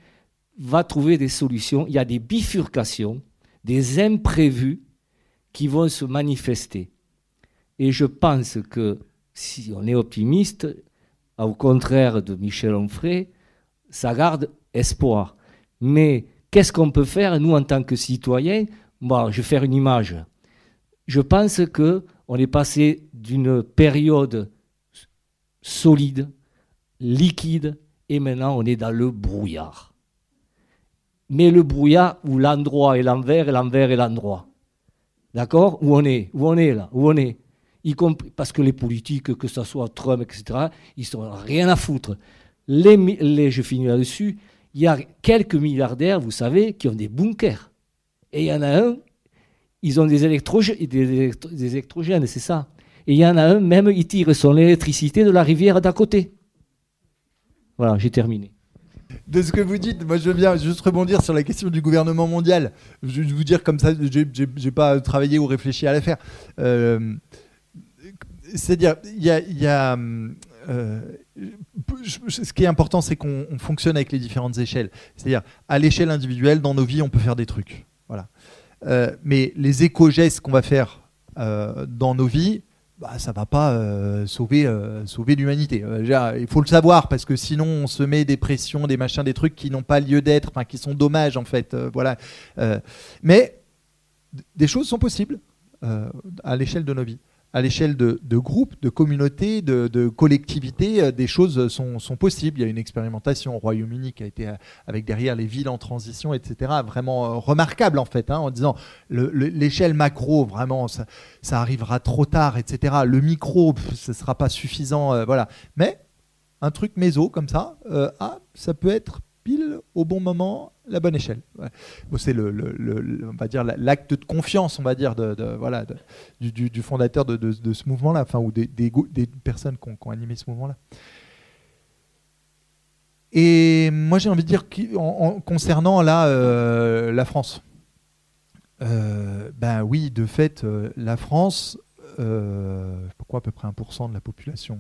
va trouver des solutions, il y a des bifurcations, des imprévus qui vont se manifester. Et je pense que, si on est optimiste, au contraire de Michel Onfray, ça garde espoir. Mais qu'est-ce qu'on peut faire, nous, en tant que citoyens? Bon, je vais faire une image. Je pense qu'on est passé d'une période solide, liquide, et maintenant on est dans le brouillard. Mais le brouillard où l'endroit est l'envers et l'envers est l'endroit. D'accord? Où on est là? Où on est? Y compris, parce que les politiques, que ce soit Trump, etc., ils n'ont rien à foutre. Je finis là-dessus. Il y a quelques milliardaires, vous savez, qui ont des bunkers. Et il y en a un, ils ont des électrogènes, c'est ça. Et il y en a un, même, il tire son électricité de la rivière d'à côté. Voilà, j'ai terminé. De ce que vous dites, moi je viens juste rebondir sur la question du gouvernement mondial. Je vais vous dire comme ça, j'ai pas travaillé ou réfléchi à l'affaire. C'est-à-dire, ce qui est important, c'est qu'on fonctionne avec les différentes échelles. C'est-à-dire, à l'échelle individuelle, dans nos vies, on peut faire des trucs. Voilà. Mais les éco-gestes qu'on va faire dans nos vies, bah, ça ne va pas sauver l'humanité. Il faut le savoir, parce que sinon, on se met des pressions, des machins, des trucs qui n'ont pas lieu d'être, enfin, qui sont dommages, en fait. Voilà. Mais des choses sont possibles à l'échelle de nos vies. À l'échelle de groupes, de communautés, de collectivités, des choses sont possibles. Il y a une expérimentation au Royaume-Uni qui a été, avec derrière les villes en transition, etc., vraiment remarquable en fait, hein, en disant l'échelle macro, vraiment, ça arrivera trop tard, etc. Le micro, ce ne sera pas suffisant, voilà. Mais un truc méso comme ça, ça peut être pile au bon moment, la bonne échelle. Ouais. Bon, c'est on va dire l'acte de confiance, on va dire, du fondateur de ce mouvement-là, enfin, ou des personnes qui ont animé ce mouvement-là. Et moi, j'ai envie de dire concernant la France. Ben oui, de fait, la France, pourquoi à peu près 1% de la population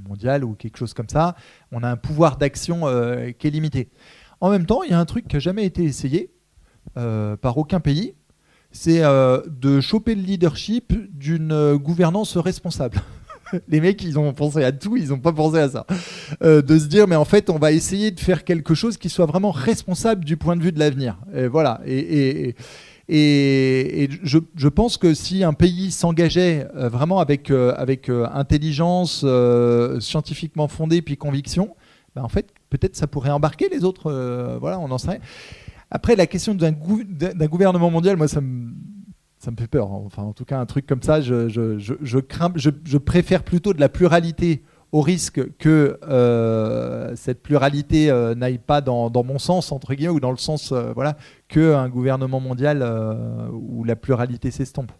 mondiale ou quelque chose comme ça, on a un pouvoir d'action qui est limité. En même temps, il y a un truc qui n'a jamais été essayé par aucun pays, c'est de choper le leadership d'une gouvernance responsable. Les mecs, ils ont pensé à tout, ils n'ont pas pensé à ça. De se dire, mais en fait, on va essayer de faire quelque chose qui soit vraiment responsable du point de vue de l'avenir. Et voilà. Et je pense que si un pays s'engageait vraiment avec intelligence, scientifiquement fondée, puis conviction, ben en fait, peut-être ça pourrait embarquer les autres. Voilà, on en sait. Après, la question d'un gouvernement mondial, moi, ça me fait peur. Enfin, en tout cas, un truc comme ça, je préfère plutôt de la pluralité au risque que cette pluralité n'aille pas dans mon sens, entre guillemets, ou dans le sens voilà, qu'un gouvernement mondial où la pluralité s'estompe.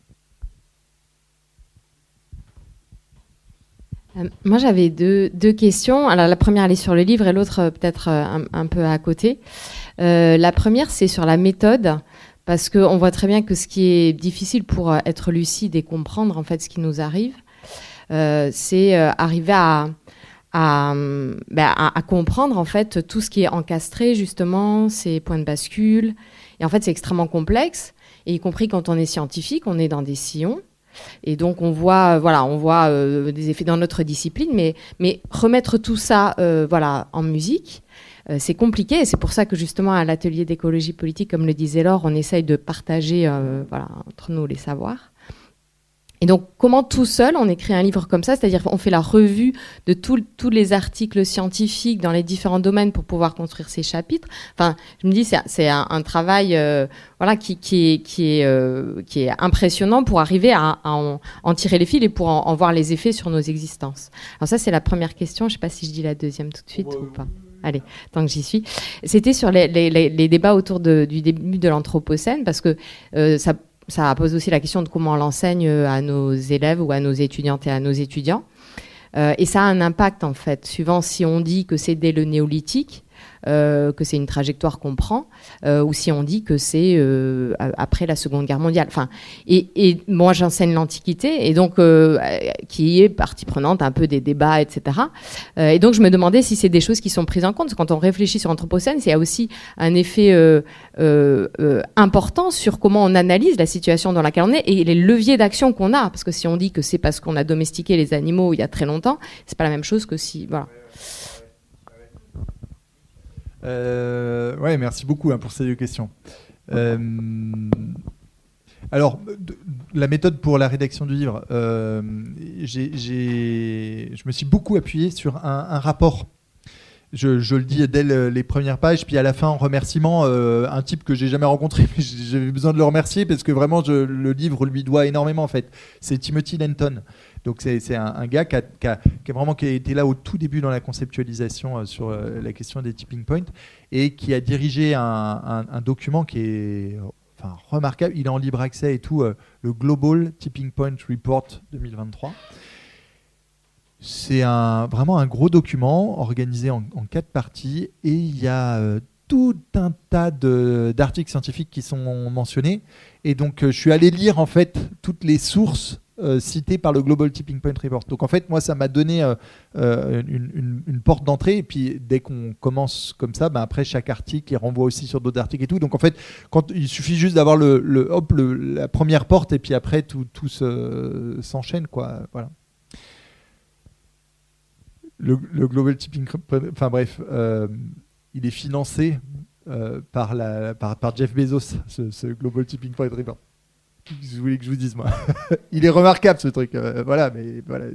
Moi, j'avais deux questions. Alors, la première, elle est sur le livre et l'autre, peut-être un peu à côté. La première, c'est sur la méthode, parce qu'on voit très bien que ce qui est difficile pour être lucide et comprendre en fait ce qui nous arrive, c'est arriver à comprendre en fait tout ce qui est encastré, justement, ces points de bascule. Et en fait, c'est extrêmement complexe, et y compris quand on est scientifique, on est dans des sillons. Et donc on voit des effets dans notre discipline, mais remettre tout ça en musique, c'est compliqué. Et c'est pour ça que justement à l'atelier d'écologie politique, comme le disait Laure, on essaye de partager entre nous les savoirs. Et donc, comment tout seul, on écrit un livre comme ça, c'est-à-dire qu'on fait la revue de tous les articles scientifiques dans les différents domaines pour pouvoir construire ces chapitres. Enfin, je me dis, c'est un travail qui est impressionnant pour arriver à en tirer les fils et pour en voir les effets sur nos existences. Alors ça, c'est la première question. Je ne sais pas si je dis la deuxième tout de suite ou pas. Allez, tant que j'y suis. C'était sur les débats autour du début de l'Anthropocène, parce que ça pose aussi la question de comment on l'enseigne à nos élèves ou à nos étudiantes et à nos étudiants. Et ça a un impact, en fait, suivant si on dit que c'est dès le néolithique, que c'est une trajectoire qu'on prend, ou si on dit que c'est après la Seconde Guerre mondiale. Enfin, et moi, j'enseigne l'Antiquité, et donc qui est partie prenante un peu des débats, etc. Et donc, je me demandais si c'est des choses qui sont prises en compte. Parce que quand on réfléchit sur l'Anthropocène, il y a aussi un effet important sur comment on analyse la situation dans laquelle on est et les leviers d'action qu'on a. Parce que si on dit que c'est parce qu'on a domestiqué les animaux il y a très longtemps, c'est pas la même chose que si... Voilà. Ouais, merci beaucoup pour ces deux questions. Alors, la méthode pour la rédaction du livre, je me suis beaucoup appuyé sur un rapport. Je le dis dès les premières pages, puis à la fin, en remerciement, un type que j'ai jamais rencontré, mais j'avais besoin de le remercier parce que vraiment, le livre lui doit énormément en fait. C'est Timothy Lenton. Donc c'est un gars qui a été là au tout début dans la conceptualisation sur la question des tipping points et qui a dirigé un document qui est remarquable. Il est en libre accès et tout, le Global Tipping Point Report 2023. C'est vraiment un gros document organisé en 4 parties et il y a tout un tas d'articles scientifiques qui sont mentionnés. Et donc je suis allé lire en fait toutes les sources cité par le Global Tipping Point Report. Donc en fait, moi, ça m'a donné une porte d'entrée. Et puis dès qu'on commence comme ça, après chaque article, il renvoie aussi sur d'autres articles et tout. Donc en fait, il suffit juste d'avoir la première porte et puis après tout s'enchaîne, quoi. Voilà. Le Global Tipping Point, il est financé par Jeff Bezos, ce Global Tipping Point Report. Qu'est-ce que vous voulez que je vous dise, moi? Il est remarquable, ce truc. Mais voilà,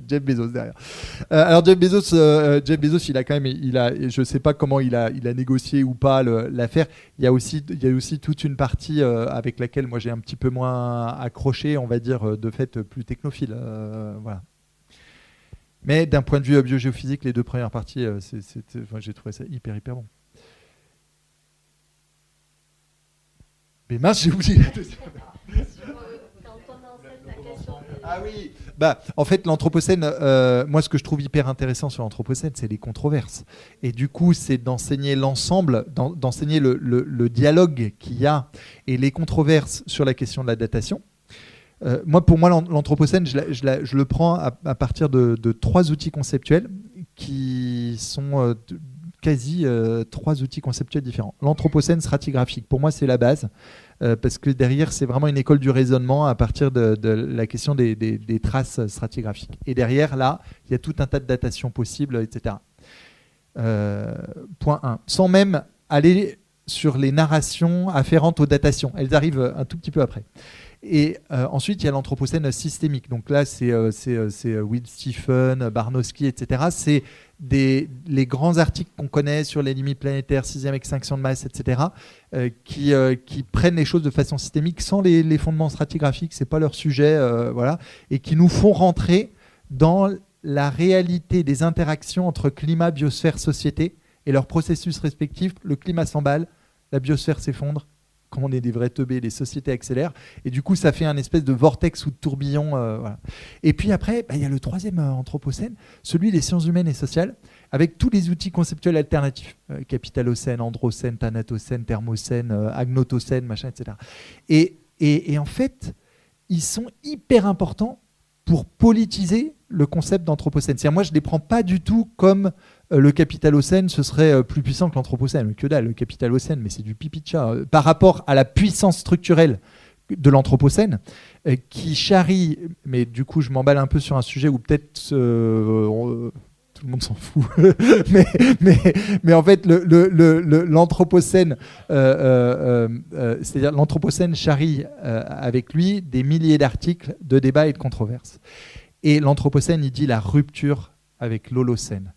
Jeff Bezos derrière. Alors Jeff Bezos, il a quand même, je sais pas comment il a négocié ou pas l'affaire. Il y a aussi toute une partie avec laquelle moi j'ai un petit peu moins accroché, on va dire, de fait plus technophile. Voilà. Mais d'un point de vue biogéophysique, les 2 premières parties, j'ai trouvé ça hyper bon. Mais mince, j'ai oublié la deuxième. Ah oui, en fait l'Anthropocène, moi ce que je trouve hyper intéressant sur l'Anthropocène, c'est les controverses. Et du coup, c'est d'enseigner l'ensemble, d'enseigner le dialogue qu'il y a et les controverses sur la question de la datation. Pour moi, l'Anthropocène, je le prends à partir de 3 outils conceptuels qui sont quasi 3 outils conceptuels différents. L'Anthropocène stratigraphique, pour moi, c'est la base. Parce que derrière, c'est vraiment une école du raisonnement à partir de la question des traces stratigraphiques. Et derrière, là, il y a tout un tas de datations possibles, etc. Point 1. Sans même aller sur les narrations afférentes aux datations. Elles arrivent un tout petit peu après. Et ensuite, il y a l'Anthropocène systémique. Donc là, c'est Will Stephen, Barnowski, etc. C'est les grands articles qu'on connaît sur les limites planétaires, 6e extinction de masse, etc., qui prennent les choses de façon systémique sans les fondements stratigraphiques, c'est pas leur sujet, voilà, et qui nous font rentrer dans la réalité des interactions entre climat, biosphère, société et leurs processus respectifs. Le climat s'emballe, la biosphère s'effondre. Quand on est des vrais teubés, les sociétés accélèrent. Et du coup, ça fait un espèce de vortex ou de tourbillon. Voilà. Et puis après, il y a le 3e Anthropocène, celui des sciences humaines et sociales, avec tous les outils conceptuels alternatifs. Capitalocène, Androcène, Thanatocène, Thermocène, Agnotocène, machin, etc. Et en fait, ils sont hyper importants pour politiser le concept d'Anthropocène. C'est-à-dire, moi, je ne les prends pas du tout comme le Capitalocène, ce serait plus puissant que l'Anthropocène. Que dalle, le Capitalocène, mais c'est du pipi de chat. Par rapport à la puissance structurelle de l'Anthropocène, qui charrie, mais du coup je m'emballe un peu sur un sujet où peut-être tout le monde s'en fout, mais en fait l'Anthropocène, c'est-à-dire l'Anthropocène charrie avec lui des milliers d'articles de débats et de controverses. Et l'Anthropocène, il dit la rupture avec l'Holocène.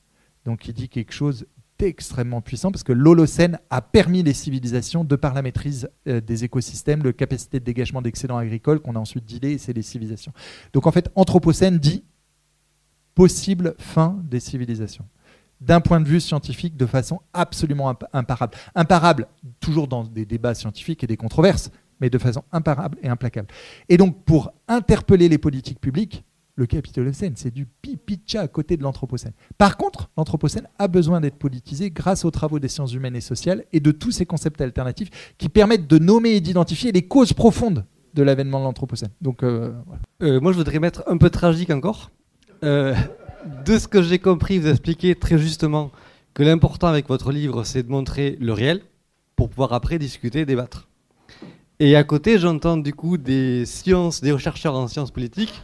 Donc il dit quelque chose extrêmement puissant parce que l'Holocène a permis les civilisations de par la maîtrise des écosystèmes, la capacité de dégagement d'excédents agricoles qu'on a ensuite dealé, et c'est les civilisations. Donc en fait, Anthropocène dit possible fin des civilisations. D'un point de vue scientifique, de façon absolument imparable. Imparable, toujours dans des débats scientifiques et des controverses, mais de façon imparable et implacable. Et donc, pour interpeller les politiques publiques, le Capitolocène, c'est du pipi-tcha à côté de l'Anthropocène. Par contre, l'Anthropocène a besoin d'être politisé grâce aux travaux des sciences humaines et sociales et de tous ces concepts alternatifs qui permettent de nommer et d'identifier les causes profondes de l'avènement de l'Anthropocène. Donc, voilà. Moi, je voudrais mettre un peu tragique encore. De ce que j'ai compris, vous expliquez très justement que l'important avec votre livre, c'est de montrer le réel pour pouvoir après discuter, débattre. Et à côté, j'entends du coup des chercheurs en sciences politiques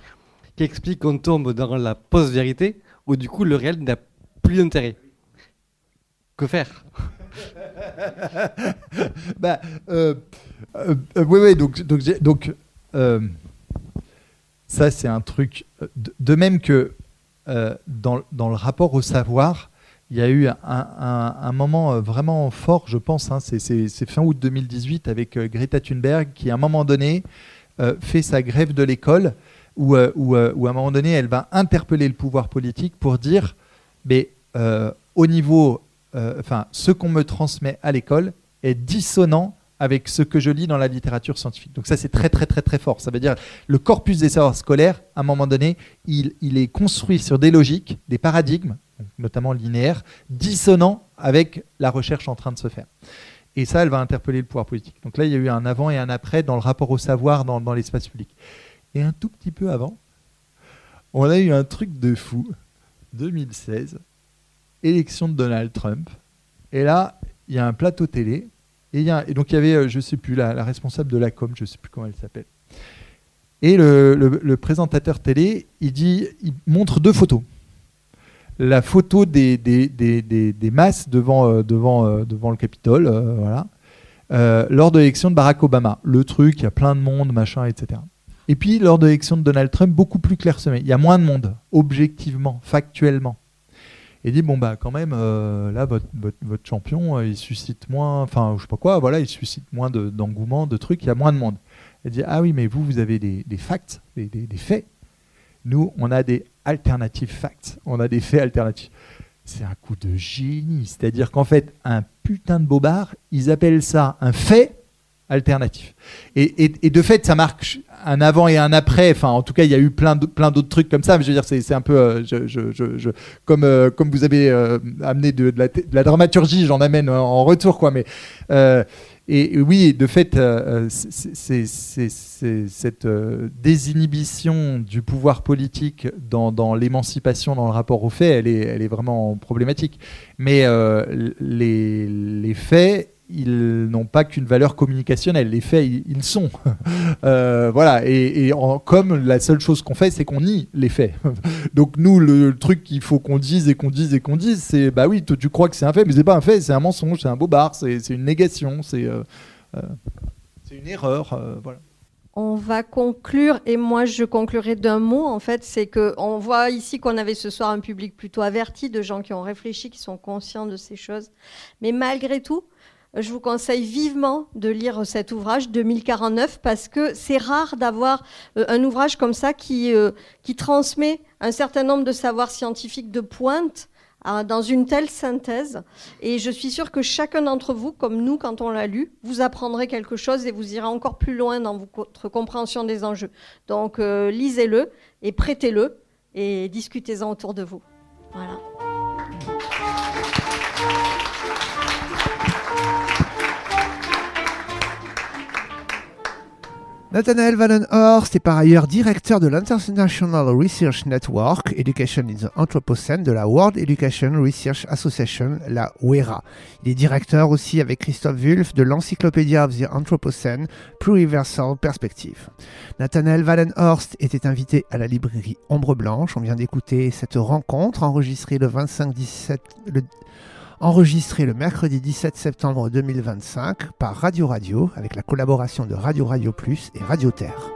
qui explique qu'on tombe dans la post-vérité, où du coup le réel n'a plus d'intérêt. Que faire? Oui, donc ça c'est un truc. De même que dans le rapport au savoir, il y a eu un moment vraiment fort, je pense, hein, c'est fin août 2018 avec Greta Thunberg qui à un moment donné fait sa grève de l'école. Où à un moment donné, elle va interpeller le pouvoir politique pour dire, mais au niveau, ce qu'on me transmet à l'école est dissonant avec ce que je lis dans la littérature scientifique. Donc ça, c'est très, très, très, très fort. Ça veut dire le corpus des savoirs scolaires, à un moment donné, il est construit sur des logiques, des paradigmes, notamment linéaires, dissonants avec la recherche en train de se faire. Et ça, elle va interpeller le pouvoir politique. Donc là, il y a eu un avant et un après dans le rapport au savoir dans l'espace public. Et un tout petit peu avant, on a eu un truc de fou. 2016, élection de Donald Trump. Et là, il y a un plateau télé. Et donc, il y avait, je ne sais plus, la responsable de la com, je ne sais plus comment elle s'appelle. Et le présentateur télé, il montre deux photos. La photo des masses devant le Capitole, voilà, lors de l'élection de Barack Obama. Le truc, il y a plein de monde, machin, etc. Et puis, lors de l'élection de Donald Trump, beaucoup plus clairsemé. Il y a moins de monde, objectivement, factuellement. Et dit, bon, bah, quand même, là, votre champion, il suscite moins, enfin, je sais pas quoi, voilà, il suscite moins d'engouement, de trucs, il y a moins de monde. Elle dit, ah oui, mais vous avez des facts, des faits. Nous, on a des alternative facts, on a des faits alternatifs. C'est un coup de génie. C'est-à-dire qu'en fait, un putain de bobard, ils appellent ça un fait alternatif. Et de fait, ça marque un avant et un après. Enfin, en tout cas, il y a eu plein d'autres trucs comme ça. Mais je veux dire, c'est un peu comme vous avez amené de la dramaturgie, j'en amène en retour, quoi. Mais et oui, de fait, c'est cette désinhibition du pouvoir politique dans l'émancipation, dans le rapport aux faits, elle est vraiment problématique. Mais les faits, ils n'ont pas qu'une valeur communicationnelle. Les faits, ils sont. Voilà. Comme la seule chose qu'on fait, c'est qu'on nie les faits. Donc nous, le truc qu'il faut qu'on dise et qu'on dise et qu'on dise, c'est bah oui, toi, tu crois que c'est un fait, mais c'est pas un fait, c'est un mensonge, c'est un bobard, c'est une négation, c'est une erreur. Voilà. On va conclure, et moi je conclurai d'un mot, en fait, c'est qu'on voit ici qu'on avait ce soir un public plutôt averti, de gens qui ont réfléchi, qui sont conscients de ces choses. Mais malgré tout, je vous conseille vivement de lire cet ouvrage, 2049, parce que c'est rare d'avoir un ouvrage comme ça qui transmet un certain nombre de savoirs scientifiques de pointe dans une telle synthèse. Et je suis sûre que chacun d'entre vous, comme nous, quand on l'a lu, vous apprendrez quelque chose et vous irez encore plus loin dans votre compréhension des enjeux. Donc, lisez-le et prêtez-le et discutez-en autour de vous. Voilà. Nathanael Wallenhorst est par ailleurs directeur de l'International Research Network Education in the Anthropocene de la World Education Research Association, la WERA. Il est directeur aussi avec Christophe Wulff de l'Encyclopedia of the Anthropocene, Pluriversal Perspective. Nathanael Wallenhorst était invité à la librairie Ombre Blanche. On vient d'écouter cette rencontre enregistrée le mercredi 17 septembre 2025 par Radio avec la collaboration de Radio Plus et Radio Terre.